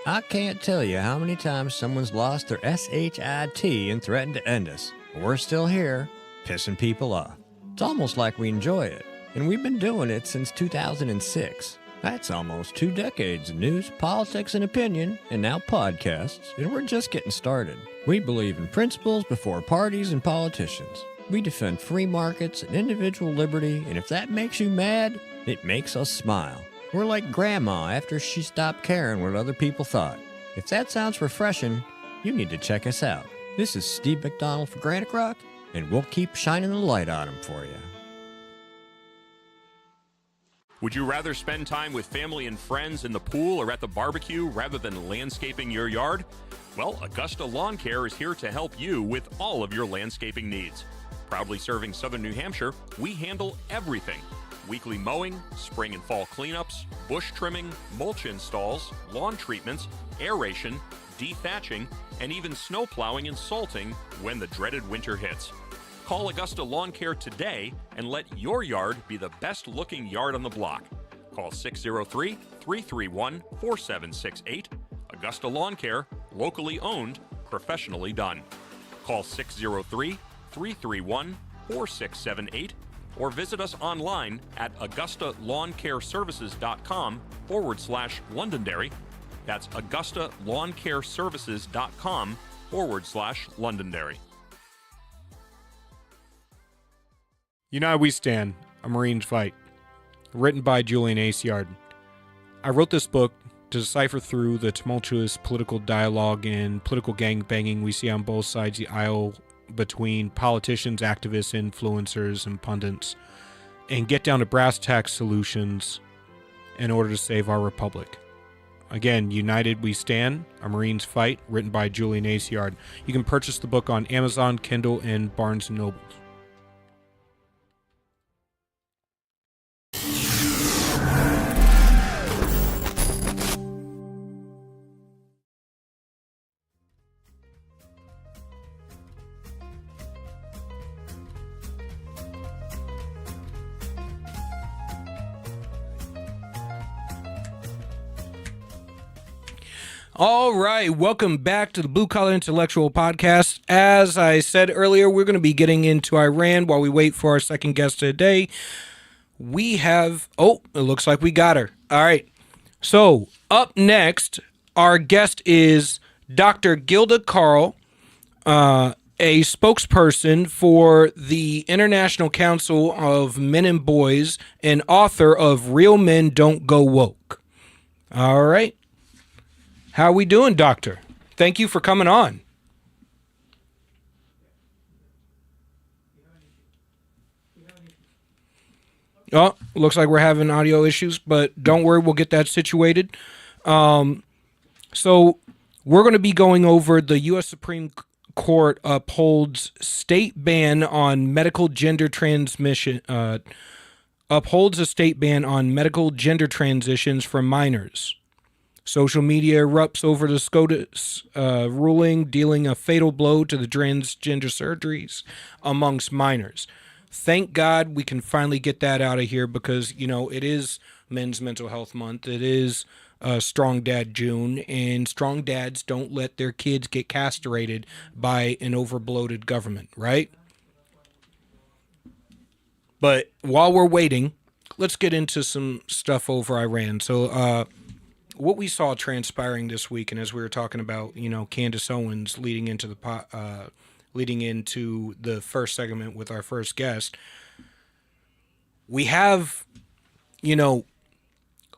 I can't tell you how many times someone's lost their SHIT and threatened to end us. But we're still here, pissing people off. It's almost like we enjoy it. And we've been doing it since 2006. That's almost 2 decades of news, politics, and opinion, and now podcasts, and we're just getting started. We believe in principles before parties and politicians. We defend free markets and individual liberty, and if that makes you mad, it makes us smile. We're like Grandma after she stopped caring what other people thought. If that sounds refreshing, you need to check us out. This is Steve McDonald for Granite Rock, and we'll keep shining the light on them for you. Would you rather spend time with family and friends in the pool or at the barbecue rather than landscaping your yard? Well, Augusta Lawn Care is here to help you with all of your landscaping needs. Proudly serving Southern New Hampshire, we handle everything. Weekly mowing, spring and fall cleanups, bush trimming, mulch installs, lawn treatments, aeration, dethatching, and even snow plowing and salting when the dreaded winter hits. Call Augusta Lawn Care today and let your yard be the best looking yard on the block. Call 603-331-4768. Augusta Lawn Care, locally owned, professionally done. Call 603-331-4678 or visit us online at AugustaLawnCareServices.com/Londonderry. That's AugustaLawnCareServices.com/Londonderry. United We Stand, A Marine's Fight. Written by Julian Acciard. I wrote this book to decipher through the tumultuous political dialogue and political gangbanging we see on both sides of the aisle between politicians, activists, influencers, and pundits, and get down to brass tacks solutions in order to save our republic. Again, United We Stand, A Marine's Fight, written by Julian Acciard. You can purchase the book on Amazon, Kindle, and Barnes & Noble. All right, welcome back to the Blue Collar Intellectual Podcast. As I said earlier, we're going to be getting into Iran while we wait for our second guest today. We have, it looks like we got her. All right, so up next, our guest is Dr. Gilda Carl, a spokesperson for the International Council of Men and Boys and author of Real Men Don't Go Woke. All right. How are we doing, Doctor? Thank you for coming on. Oh, looks like we're having audio issues, but don't worry, we'll get that situated. So we're going to be going over the U.S. Supreme Court upholds state ban on medical gender transmission. Upholds a state ban on medical gender transitions for minors. Social media erupts over the SCOTUS ruling, dealing a fatal blow to the transgender surgeries amongst minors. Thank God we can finally get that out of here because, it is Men's Mental Health Month. It is Strong Dad June, and strong dads don't let their kids get castrated by an overbloated government, right? But while we're waiting, let's get into some stuff over Iran. So what we saw transpiring this week, and as we were talking about, Candace Owens leading into the first segment with our first guest, we have,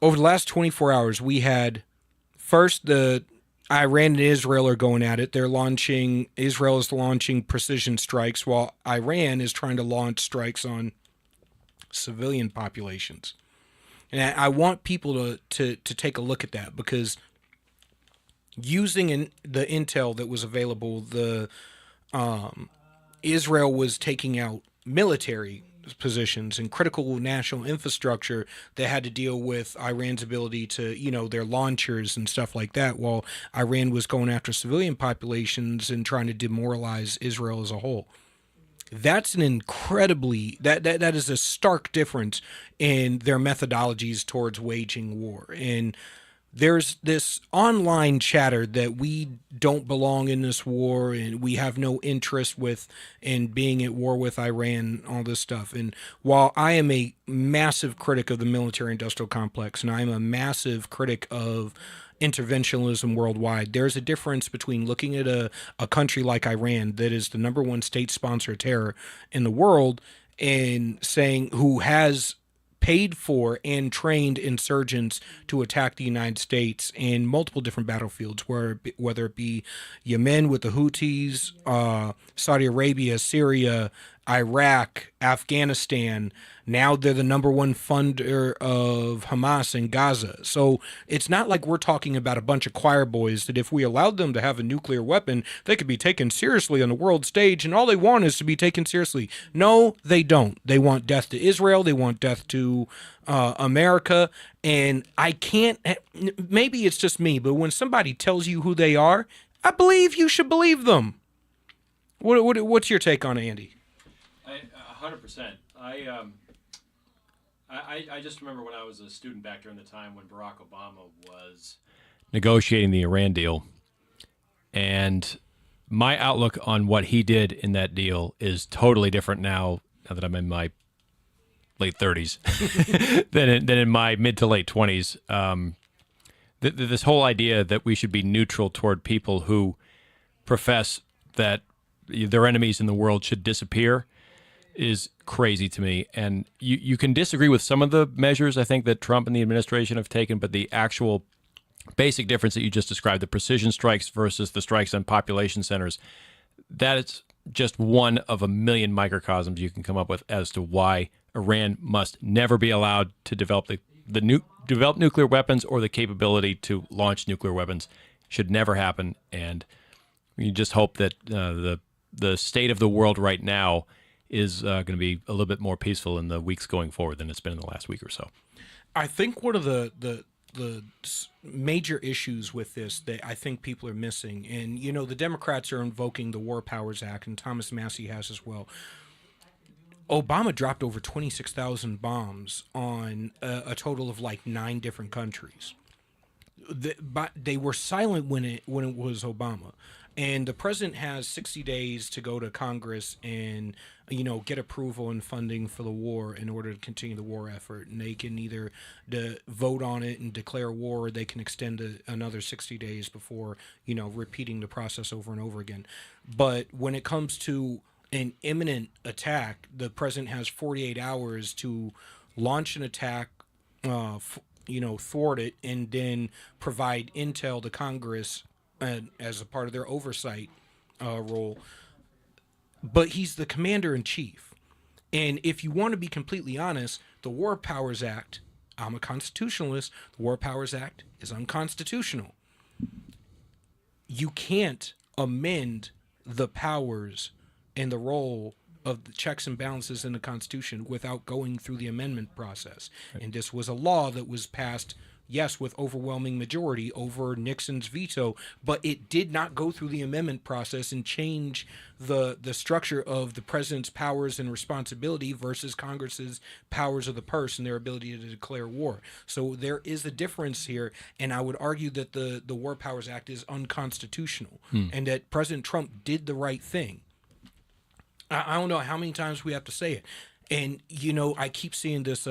over the last 24 hours, we had first the Iran and Israel are going at it. Israel is launching precision strikes while Iran is trying to launch strikes on civilian populations. And I want people to take a look at that because using the intel that was available, Israel was taking out military positions and critical national infrastructure that had to deal with Iran's ability to, their launchers and stuff like that, while Iran was going after civilian populations and trying to demoralize Israel as a whole. That's an incredibly that is a stark difference in their methodologies towards waging war. And there's this online chatter that we don't belong in this war and we have no interest with in being at war with Iran, all this stuff. And while I am a massive critic of the military industrial complex and I'm a massive critic of interventionism worldwide, there's a difference between looking at a country like Iran that is the number one state sponsor of terror in the world and saying who has paid for and trained insurgents to attack the United States in multiple different battlefields, whether it be Yemen with the Houthis, Saudi Arabia, Syria, Iraq, Afghanistan. Now they're the number one funder of Hamas in Gaza. So it's not like we're talking about a bunch of choir boys that if we allowed them to have a nuclear weapon, they could be taken seriously on the world stage, and all they want is to be taken seriously. No, they don't. They want death to Israel. They want death to America. And I can't, maybe it's just me, but when somebody tells you who they are, I believe you should believe them. What's your take on it, Andy? 100%. I just remember when I was a student back during the time when Barack Obama was negotiating the Iran deal, and my outlook on what he did in that deal is totally different now that I'm in my late 30s than in my mid to late 20s. This whole idea that we should be neutral toward people who profess that their enemies in the world should disappear is crazy to me. And you can disagree with some of the measures I think that Trump and the administration have taken, but the actual basic difference that you just described, the precision strikes versus the strikes on population centers, that is just one of a million microcosms you can come up with as to why Iran must never be allowed to develop develop nuclear weapons, or the capability to launch nuclear weapons should never happen. And you just hope that the state of the world right now is going to be a little bit more peaceful in the weeks going forward than it's been in the last week or so. I think one of the major issues with this that I think people are missing, and the Democrats are invoking the War Powers Act, and Thomas Massey has as well. Obama dropped over 26,000 bombs on a total of like 9 different countries. They were silent when it was Obama. And the president has 60 days to go to Congress and, get approval and funding for the war in order to continue the war effort. And they can either vote on it and declare war, or they can extend another 60 days before, repeating the process over and over again. But when it comes to an imminent attack, the president has 48 hours to launch an attack, thwart it, and then provide intel to Congress as a part of their oversight role. But he's the commander-in-chief. And if you want to be completely honest, the War Powers Act, I'm a constitutionalist, the War Powers Act is unconstitutional. you can't amend the powers and the role of the checks and balances in the Constitution without going through the amendment process. Right. And this was a law that was passed, yes, with overwhelming majority over Nixon's veto, but it did not go through the amendment process and change the structure of the president's powers and responsibility versus Congress's powers of the purse and their ability to declare war. So there is a difference here, and I would argue that the War Powers Act is unconstitutional and that President Trump did the right thing. I don't know how many times we have to say it. And, you know, I keep seeing this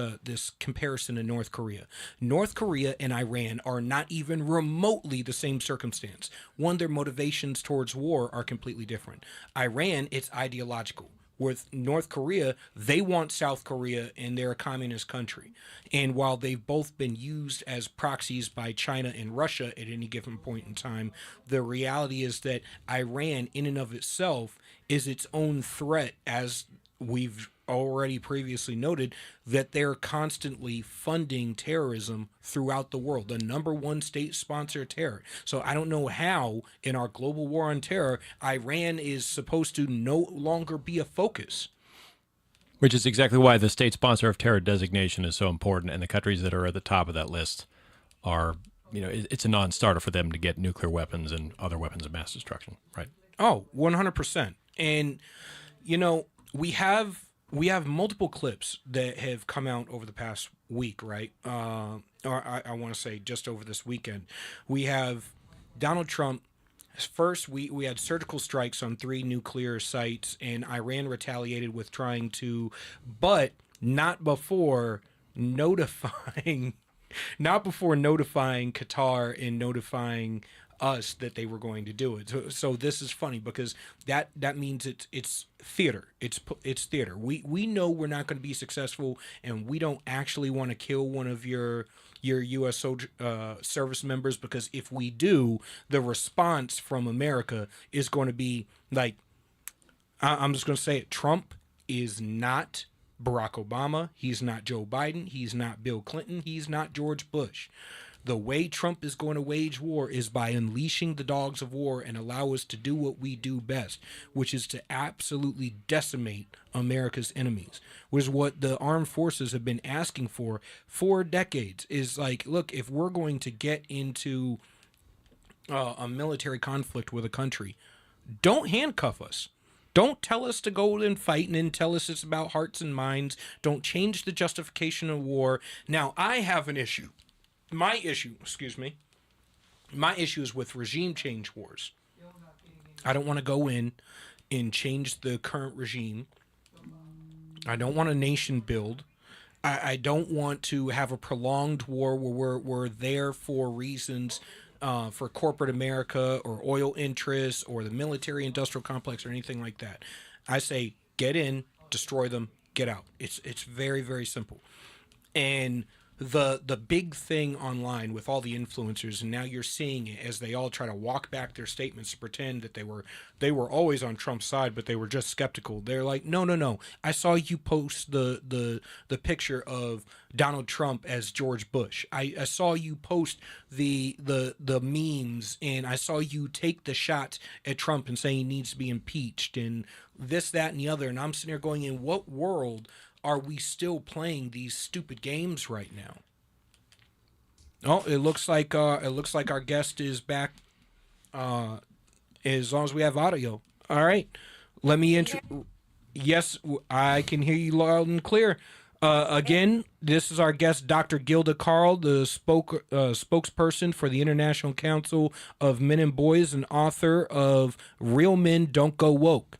comparison to North Korea. North Korea and Iran are not even remotely the same circumstance. One, their motivations towards war are completely different. Iran, it's ideological. With North Korea, they want South Korea and they're a communist country. And while they've both been used as proxies by China and Russia at any given point in time, the reality is that Iran in and of itself is its own threat, as we've already previously noted, that they're constantly funding terrorism throughout the world, the number one state sponsor of terror. So I don't know how in our global war on terror, Iran is supposed to no longer be a focus. Which is exactly why the state sponsor of terror designation is so important, and the countries that are at the top of that list are, you know, it's a non-starter for them to get nuclear weapons and other weapons of mass destruction, right? Oh, 100%. And, you know, we have multiple clips that have come out over the past week, right? Or I want to say just over this weekend. We have Donald Trump. First, we had surgical strikes on 3 nuclear sites, and Iran retaliated with trying to, but not before notifying Qatar and notifying us that they were going to do it. So this is funny because that means it's theater. It's theater. We know we're not going to be successful, and we don't actually want to kill one of your U.S. service members, because if we do, the response from America is going to be like, I'm just going to say it. Trump is not Barack Obama. He's not Joe Biden. He's not Bill Clinton. He's not George Bush. The way Trump is going to wage war is by unleashing the dogs of war and allow us to do what we do best, which is to absolutely decimate America's enemies, which is what the armed forces have been asking for decades. Is like, look, if we're going to get into a military conflict with a country, don't handcuff us. Don't tell us to go and fight and then tell us it's about hearts and minds. Don't change the justification of war. Now, I have an issue. My issue is with regime change wars. I don't want to go in and change the current regime. I don't want a nation build. I don't want to have a prolonged war where we're there for reasons for corporate America or oil interests or the military industrial complex or anything like that. I say get in, destroy them, get out. It's very, very simple. And the big thing online with all the influencers, and now you're seeing it as they all try to walk back their statements to pretend that they were always on Trump's side, but they were just skeptical. They're like, no. I saw you post the picture of Donald Trump as George Bush. I saw you post the memes, and I saw you take the shot at Trump and saying he needs to be impeached and this, that, and the other. And I'm sitting there going, in what world are we still playing these stupid games right now? Oh, it looks like our guest is back. As long as we have audio. All right. Let me Yes, I can hear you loud and clear. Again, this is our guest, Dr. Gilda Carl, the spokesperson for the International Council of Men and Boys and author of Real Men Don't Go Woke.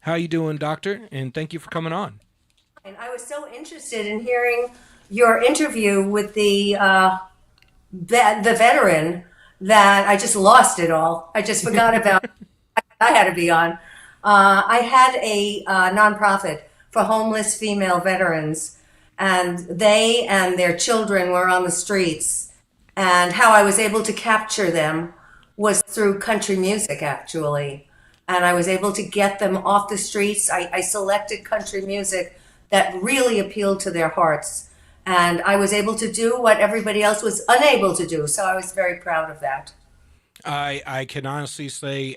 How you doing, Doctor? And thank you for coming on. And I was so interested in hearing your interview with the veteran that I just lost it all. I just forgot about I had to be on. I had a nonprofit for homeless female veterans, and they and their children were on the streets. And how I was able to capture them was through country music, actually. And I was able to get them off the streets. I selected country music that really appealed to their hearts. And I was able to do what everybody else was unable to do. So I was very proud of that. I can honestly say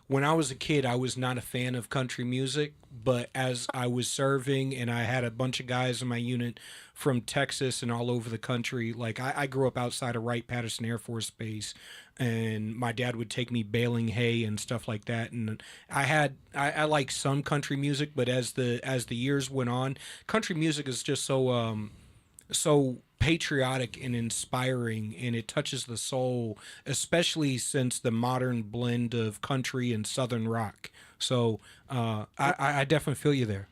when I was a kid, I was not a fan of country music, but as I was serving and I had a bunch of guys in my unit from Texas and all over the country, like I grew up outside of Wright-Patterson Air Force Base, and my dad would take me baling hay and stuff like that. And I like some country music, but as the years went on, country music is just so patriotic and inspiring, and it touches the soul, especially since the modern blend of country and southern rock. So I definitely feel you there.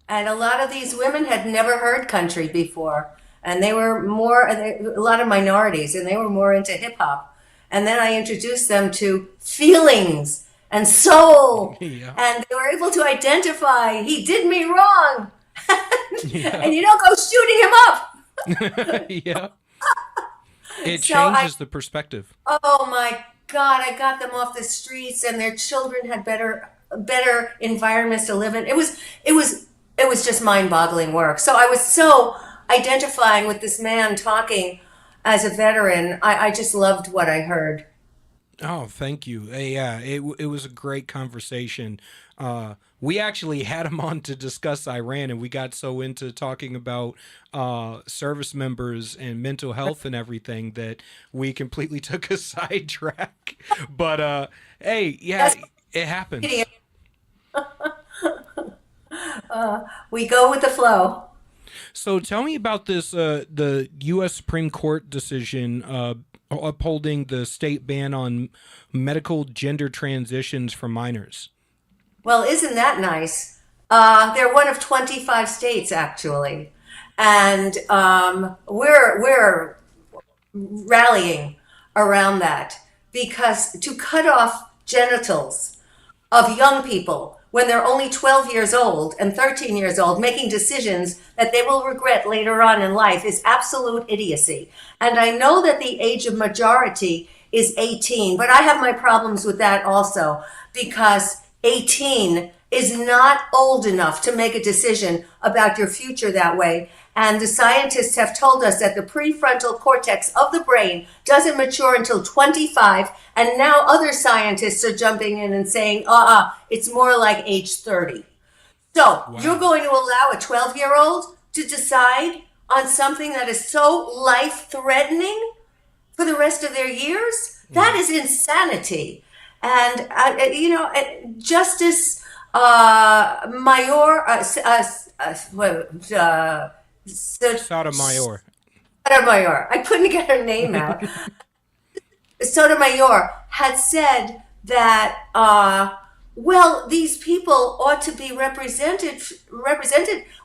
And a lot of these women had never heard country before, and they were a lot of minorities, and they were more into hip hop. And then I introduced them to feelings and soul, Yeah. and they were able to identify, he did me wrong. Yeah. And you don't go shooting him up. Yeah. It So I- changes the perspective. Oh my God, I got them off the streets, and their children had better environments to live in. It was just mind-boggling work. So I was so identifying with this man talking as a veteran. I just loved what I heard. Oh, thank you. Yeah, it was a great conversation. We actually had him on to discuss Iran, and we got so into talking about service members and mental health and everything that we completely took a sidetrack. But hey, yeah, it happens. We go with the flow. So tell me about this the U.S. Supreme Court decision upholding the state ban on medical gender transitions for minors. Well, isn't that nice? They're one of 25 states, actually. And we're rallying around that, because to cut off genitals of young people when they're only 12 years old and 13 years old, making decisions that they will regret later on in life, is absolute idiocy. And I know that the age of majority is 18, but I have my problems with that also, because 18 is not old enough to make a decision about your future that way. And the scientists have told us that the prefrontal cortex of the brain doesn't mature until 25. And now other scientists are jumping in and saying, it's more like age 30. So You're going to allow a 12-year-old to decide on something that is so life-threatening for the rest of their years? That is insanity. And, Justice Mayor, Sotomayor. Sotomayor, I couldn't get her name out. Sotomayor had said that, these people ought to be represented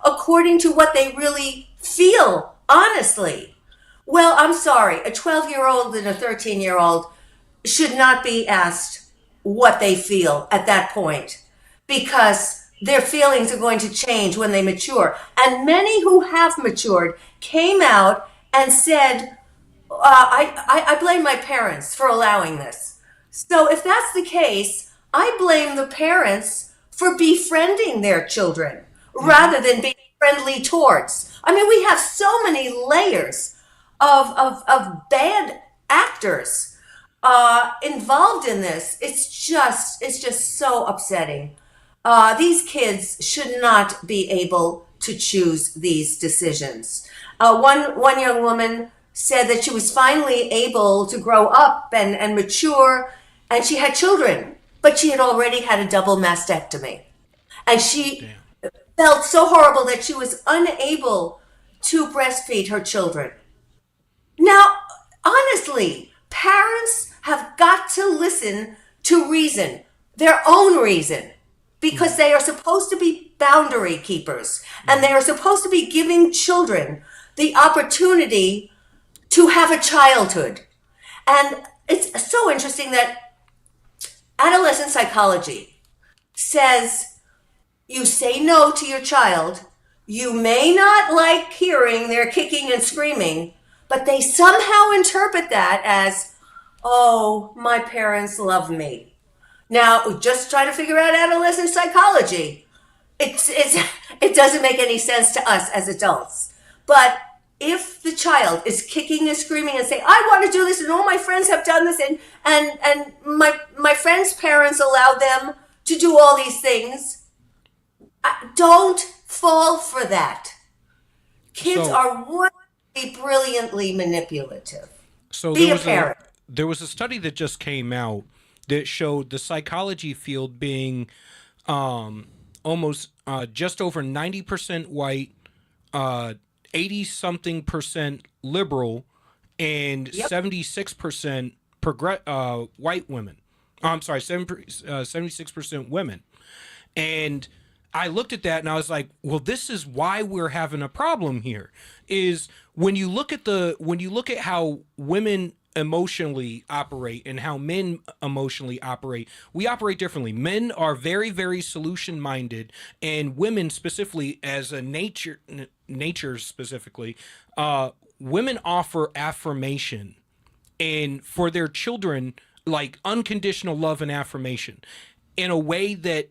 according to what they really feel, honestly. Well, I'm sorry, a 12-year-old and a 13-year-old should not be asked what they feel at that point, because their feelings are going to change when they mature. And many who have matured came out and said, I blame my parents for allowing this. So if that's the case, I blame the parents for befriending their children rather than being friendly towards. I mean, we have so many layers of bad actors involved in this. It's just so upsetting. These kids should not be able to choose these decisions. One young woman said that she was finally able to grow up and mature, and she had children, but she had already had a double mastectomy. And she felt so horrible that she was unable to breastfeed her children. Now, honestly, parents have got to listen to reason, their own reason, because they are supposed to be boundary keepers, and they are supposed to be giving children the opportunity to have a childhood. And it's so interesting that adolescent psychology says you say no to your child. You may not like hearing their kicking and screaming, but they somehow interpret that as, oh, my parents love me. Now, just try to figure out adolescent psychology. It doesn't make any sense to us as adults. But if the child is kicking and screaming and saying, I want to do this and all my friends have done this and my friends' parents allow them to do all these things, don't fall for that. Kids are really brilliantly manipulative. So Be a parent. There was a study that just came out that showed the psychology field being almost just over 90% white, 80-something% liberal, and 76% white women. I'm sorry, 76% women. And I looked at that and I was like, well, this is why we're having a problem here. Is when you look at how women emotionally operate and how men emotionally operate, we operate differently. Men are very, very solution minded, and women specifically, as a nature specifically, women offer affirmation and for their children, like unconditional love and affirmation in a way that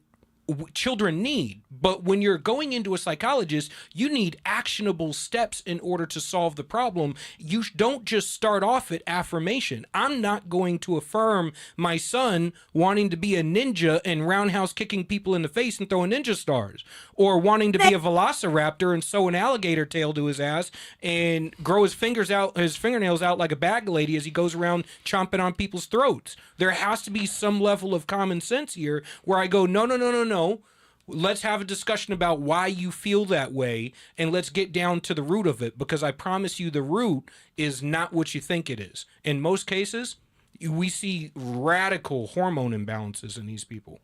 children need. But when you're going into a psychologist, you need actionable steps in order to solve the problem. You don't just start off at affirmation. I'm not going to affirm my son wanting to be a ninja and roundhouse kicking people in the face and throwing ninja stars, or wanting to be a velociraptor and sew an alligator tail to his ass and grow his fingernails out like a bag lady as he goes around chomping on people's throats. There has to be some level of common sense here where I go, no. Let's have a discussion about why you feel that way, and let's get down to the root of it, because I promise you the root is not what you think it is. In most cases, we see radical hormone imbalances in these people.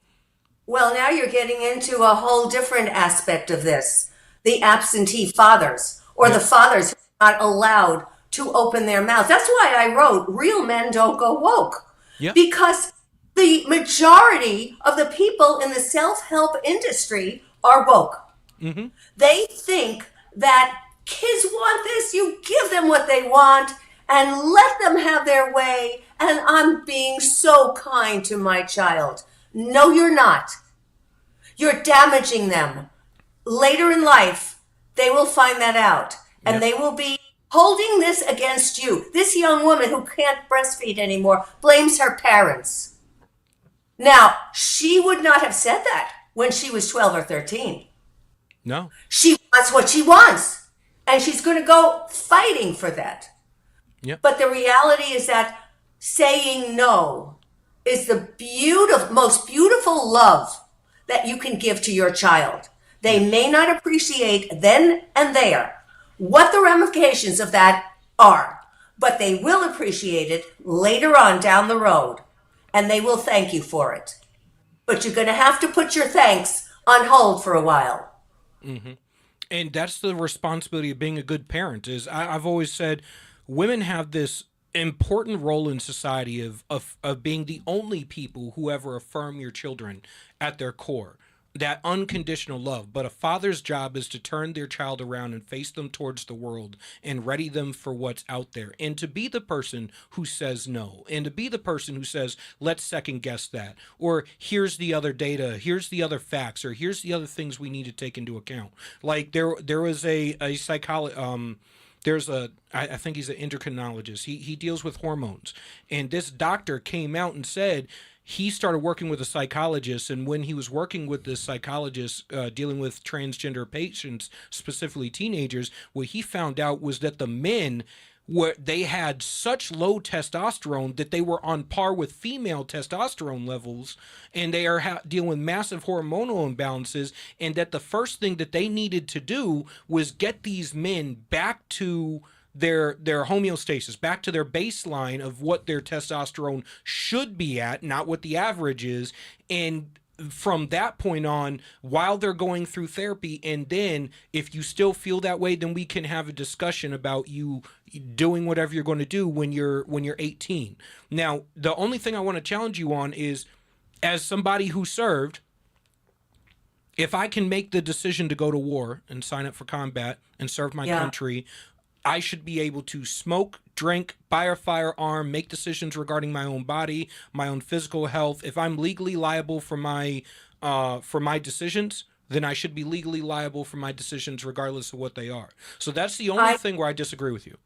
Well, now you're getting into a whole different aspect of this. The absentee fathers, or the fathers who are not allowed to open their mouths. That's why I wrote, Real Men Don't Go Woke. Yeah. Because the majority of the people in the self-help industry are woke. Mm-hmm. They think that kids want this, you give them what they want and let them have their way, and I'm being so kind to my child. No, you're not. You're damaging them. Later in life, they will find that out, and they will be holding this against you. This young woman who can't breastfeed anymore blames her parents. Now, she would not have said that when she was 12 or 13. No. She wants what she wants, and she's going to go fighting for that. Yep. But the reality is that saying no is the most beautiful love that you can give to your child. They may not appreciate then and there what the ramifications of that are, but they will appreciate it later on down the road. And they will thank you for it. But you're going to have to put your thanks on hold for a while. Mm-hmm. And that's the responsibility of being a good parent. I've always said women have this important role in society of being the only people who ever affirm your children at their core. That unconditional love. But a father's job is to turn their child around and face them towards the world and ready them for what's out there. And to be the person who says no. And to be the person who says, let's second guess that. Or here's the other data. Here's the other facts. Or here's the other things we need to take into account. Like there was a psychologist, I think he's an endocrinologist. He deals with hormones. And this doctor came out and said, he started working with a psychologist, and when he was working with this psychologist dealing with transgender patients, specifically teenagers, what he found out was that the men they had such low testosterone that they were on par with female testosterone levels, and they are dealing with massive hormonal imbalances, and that the first thing that they needed to do was get these men back to their homeostasis, back to their baseline of what their testosterone should be at, not what the average is. And from that point on, while they're going through therapy, and then if you still feel that way, then we can have a discussion about you doing whatever you're going to do when you're 18. Now, the only thing I want to challenge you on is, as somebody who served, if I can make the decision to go to war and sign up for combat and serve my country, I should be able to smoke, drink, buy a firearm, make decisions regarding my own body, my own physical health. If I'm legally liable for my decisions, then I should be legally liable for my decisions regardless of what they are. So that's the only thing where I disagree with you.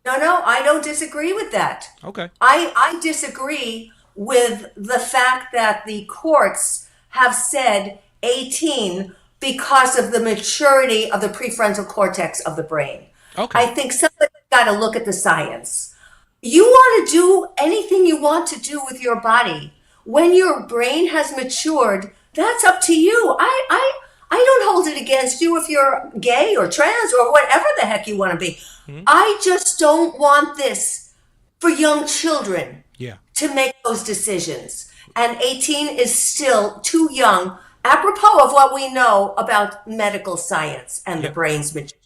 No, I don't disagree with that. Okay. I disagree with the fact that the courts have said 18 because of the maturity of the prefrontal cortex of the brain. Okay. I think somebody's got to look at the science. You want to do anything you want to do with your body. When your brain has matured, that's up to you. I don't hold it against you if you're gay or trans or whatever the heck you want to be. I just don't want this for young children to make those decisions. And 18 is still too young, apropos of what we know about medical science and the brain's maturity.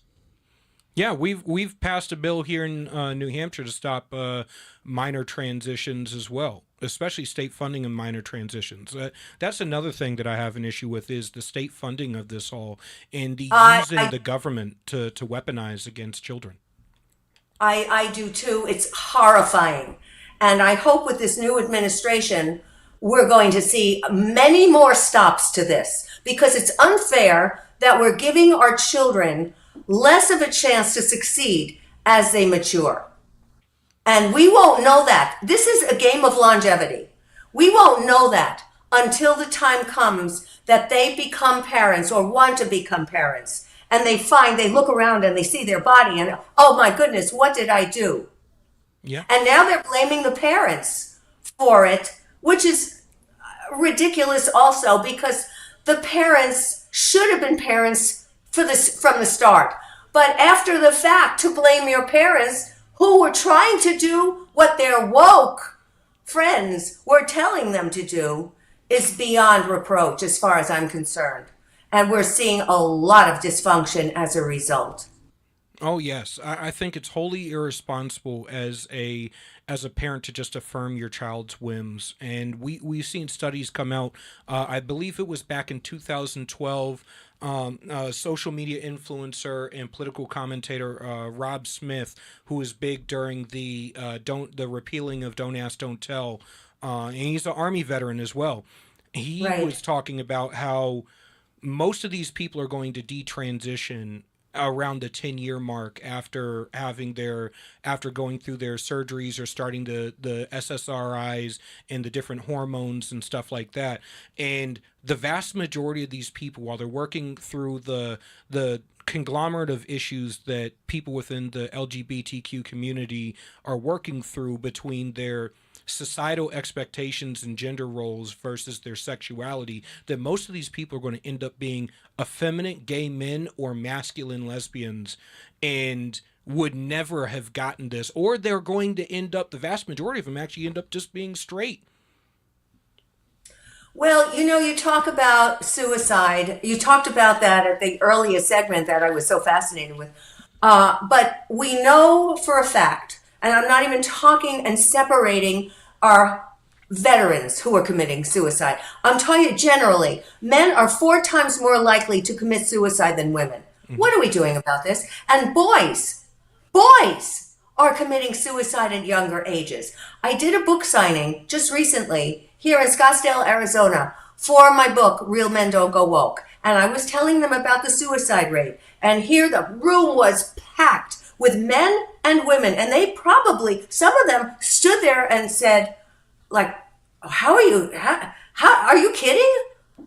Yeah, we've passed a bill here in New Hampshire to stop minor transitions as well, especially state funding of minor transitions. That's another thing that I have an issue with is the state funding of this all and the using the government to weaponize against children. I do too. It's horrifying. And I hope with this new administration, we're going to see many more stops to this because it's unfair that we're giving our children less of a chance to succeed as they mature. And we won't know that. This is a game of longevity. We won't know that until the time comes that they become parents or want to become parents. And they look around and they see their body and, oh my goodness, what did I do? Yeah. And now they're blaming the parents for it, which is ridiculous also because the parents should have been parents from the start. But after the fact, to blame your parents who were trying to do what their woke friends were telling them to do is beyond reproach as far as I'm concerned. And we're seeing a lot of dysfunction as a result. Oh yes, I think it's wholly irresponsible as a parent to just affirm your child's whims. And we've seen studies come out. I believe it was back in 2012. Social media influencer and political commentator Rob Smith, who was big during the repealing of Don't Ask, Don't Tell, and he's an Army veteran as well. He was talking about how most of these people are going to detransition around the 10-year mark after going through their surgeries or starting the SSRIs and the different hormones and stuff like that. And the vast majority of these people, while they're working through the conglomerate of issues that people within the LGBTQ community are working through between their societal expectations and gender roles versus their sexuality, that most of these people are going to end up being effeminate gay men or masculine lesbians and would never have gotten this, or they're going to end up, the vast majority of them actually end up just being straight. Well, you talk about suicide. You talked about that at the earliest segment that I was so fascinated with. But we know for a fact, and I'm not even talking and separating our veterans who are committing suicide. I'm telling you generally, men are 4 times more likely to commit suicide than women. What are we doing about this? And boys are committing suicide at younger ages. I did a book signing just recently here in Scottsdale, Arizona, for my book, Real Men Don't Go Woke. And I was telling them about the suicide rate. And here the room was packed with men and women. And they probably, some of them stood there and said, like, how are you kidding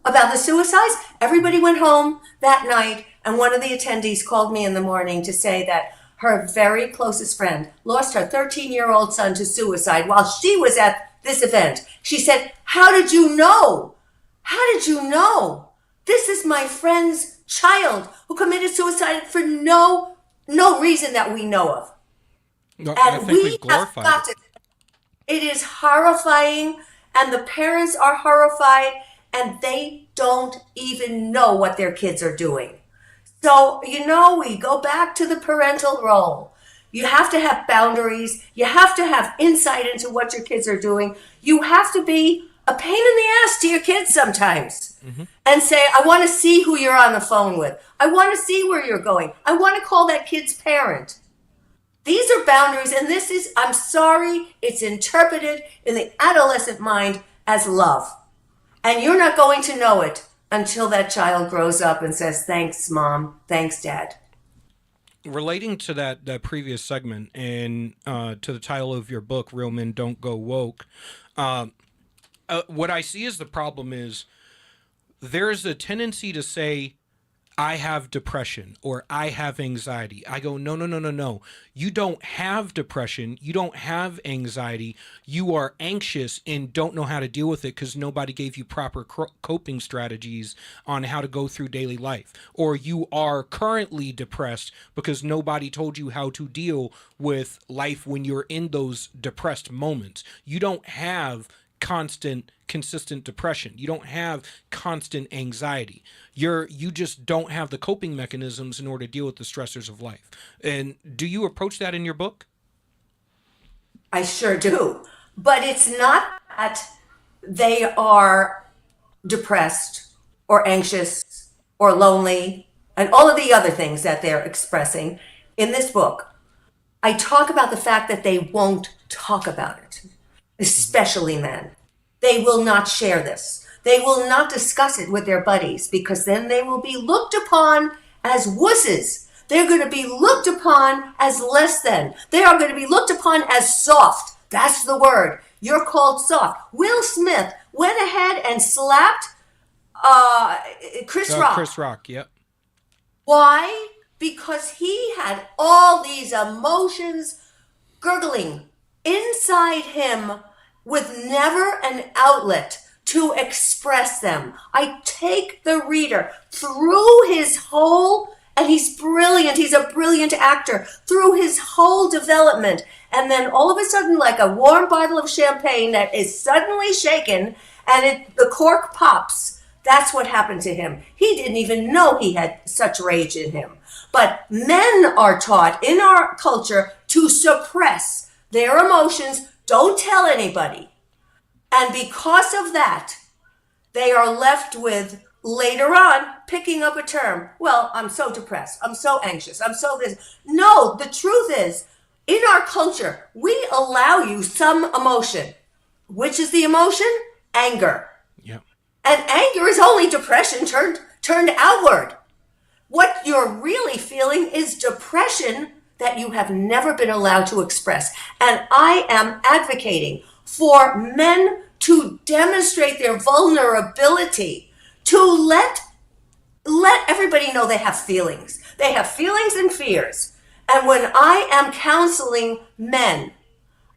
about the suicides? Everybody went home that night. And one of the attendees called me in the morning to say that her very closest friend lost her 13-year-old son to suicide while she was at this event. She said, how did you know? How did you know? This is my friend's child who committed suicide for no reason that we know of. No, and I think we've glorified got it. It is horrifying, and the parents are horrified, and they don't even know what their kids are doing. So, we go back to the parental role. You have to have boundaries. You have to have insight into what your kids are doing. You have to be a pain in the ass to your kids sometimes and say, I want to see who you're on the phone with. I want to see where you're going. I want to call that kid's parent. These are boundaries, and this is, I'm sorry, it's interpreted in the adolescent mind as love. And you're not going to know it until that child grows up and says, thanks, Mom. Thanks, Dad. Relating to that previous segment and to the title of your book, Real Men Don't Go Woke, what I see as the problem is there's a tendency to say, I have depression or I have anxiety. I go, no, no, no, no, no. You don't have depression. You don't have anxiety. You are anxious and don't know how to deal with it because nobody gave you proper coping strategies on how to go through daily life. Or you are currently depressed because nobody told you how to deal with life when you're in those depressed moments. You don't have consistent depression. You don't have constant anxiety. You just don't have the coping mechanisms in order to deal with the stressors of life. And do you approach that in your book? I sure do. But it's not that they are depressed or anxious or lonely and all of the other things that they're expressing in this book. I talk about the fact that they won't talk about it, especially men. They will not share this. They will not discuss it with their buddies because then they will be looked upon as wusses. They're going to be looked upon as less than. They are going to be looked upon as soft. That's the word. You're called soft. Will Smith went ahead and slapped Chris Rock. Chris Rock, yep. Why? Because he had all these emotions gurgling inside him with never an outlet to express them. I take the reader through his whole, and he's brilliant, he's a brilliant actor, through his whole development. And then all of a sudden, like a warm bottle of champagne that is suddenly shaken and the cork pops. That's what happened to him. He didn't even know he had such rage in him. But men are taught in our culture to suppress their emotions. Don't tell anybody. And because of that, they are left with, later on, picking up a term. Well, I'm so depressed. I'm so anxious. I'm so this. No, the truth is, in our culture, we allow you some emotion. Which is the emotion? Anger. Yep. And anger is only depression turned outward. What you're really feeling is depression that you have never been allowed to express. And I am advocating for men to demonstrate their vulnerability, to let everybody know they have feelings. They have feelings and fears. And when I am counseling men,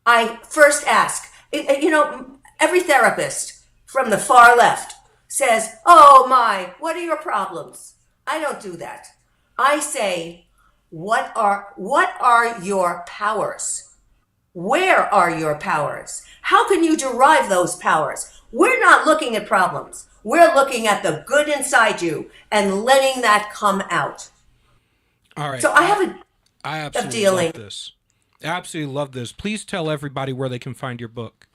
I first ask, every therapist from the far left says, oh my, what are your problems? I don't do that. I say, what are your powers? Where are your powers? How can you derive those powers? We're not looking at problems. We're looking at the good inside you and letting that come out. All right. So I have I absolutely love this. I absolutely love this. Please tell everybody where they can find your book.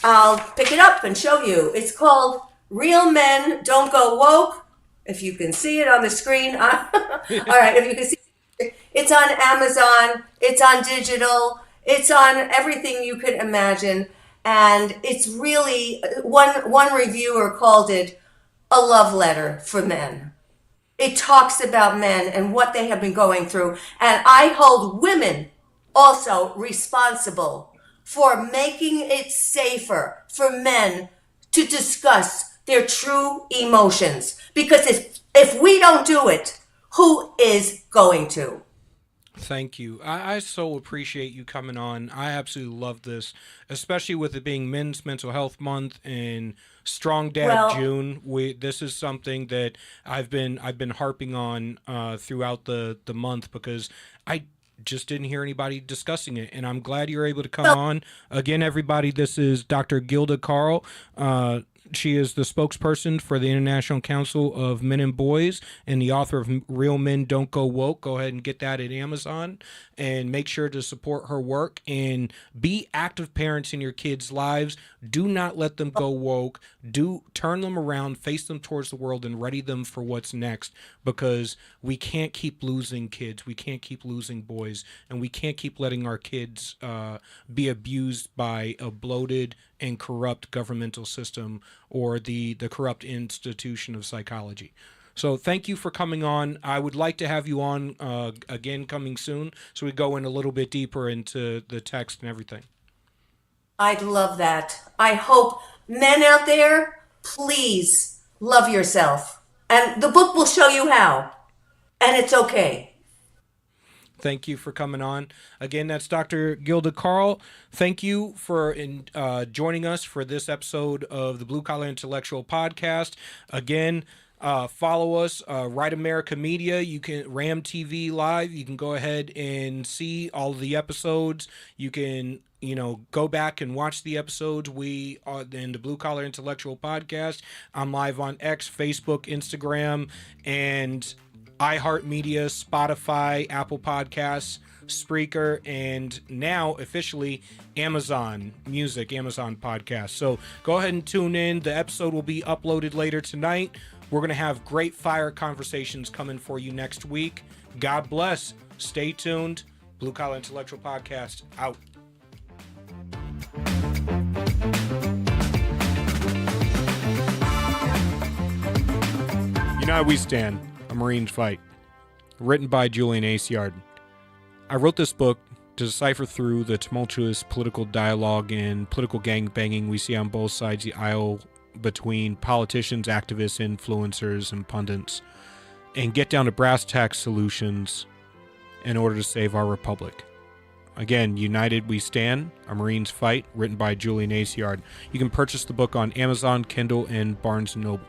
I'll pick it up and show you. It's called Real Men Don't Go Woke. If you can see it on the screen. All right, if you can see it. It's on Amazon. It's on digital. It's on everything you could imagine. And it's really, one reviewer called it a love letter for men. It talks about men and what they have been going through. And I hold women also responsible for making it safer for men to discuss their true emotions. Because if we don't do it, who is going to? Thank you. I so appreciate you coming on. I absolutely love this, especially with it being Men's Mental Health Month and Strong Dad June. This is something that I've been harping on throughout the month because I just didn't hear anybody discussing it, and I'm glad you're able to come on. Again, everybody, this is Dr. Gilda Carl. She is the spokesperson for the International Council of Men and Boys and the author of Real Men Don't Go Woke. Go ahead and get that at Amazon and make sure to support her work and be active parents in your kids' lives. Do not let them go woke. Do turn them around, face them towards the world, and ready them for what's next, because we can't keep losing kids. We can't keep losing boys, and we can't keep letting our kids be abused by a bloated and corrupt governmental system or the corrupt institution of psychology. So thank you for coming on. I would like to have you on again coming soon so we go in a little bit deeper into the text and everything. I'd love that. I hope men out there, please love yourself. And the book will show you how. And it's okay. Thank you for coming on. Again, that's Dr. Gilda Carl. Thank you for joining us for this episode of the Blue Collar Intellectual Podcast. Again, follow us, Right America Media. You can Ram TV Live. You can go ahead and see all of the episodes. You can, go back and watch the episodes. We are in the Blue Collar Intellectual Podcast. I'm live on X, Facebook, Instagram, and iHeartMedia, Spotify, Apple Podcasts, Spreaker, and now officially Amazon Music, Amazon Podcast. So go ahead and tune in. The episode will be uploaded later tonight. We're going to have great fire conversations coming for you next week. God bless. Stay tuned. Blue Collar Intellectual Podcast out. United We Stand, A Marine's Fight. Written by Julian Acciard. I wrote this book to decipher through the tumultuous political dialogue and political gangbanging we see on both sides of the aisle between politicians, activists, influencers, and pundits, and get down to brass tacks solutions in order to save our republic. Again, United We Stand, A Marine's Fight, written by Julian Acciard. You can purchase the book on Amazon, Kindle, and Barnes & Noble.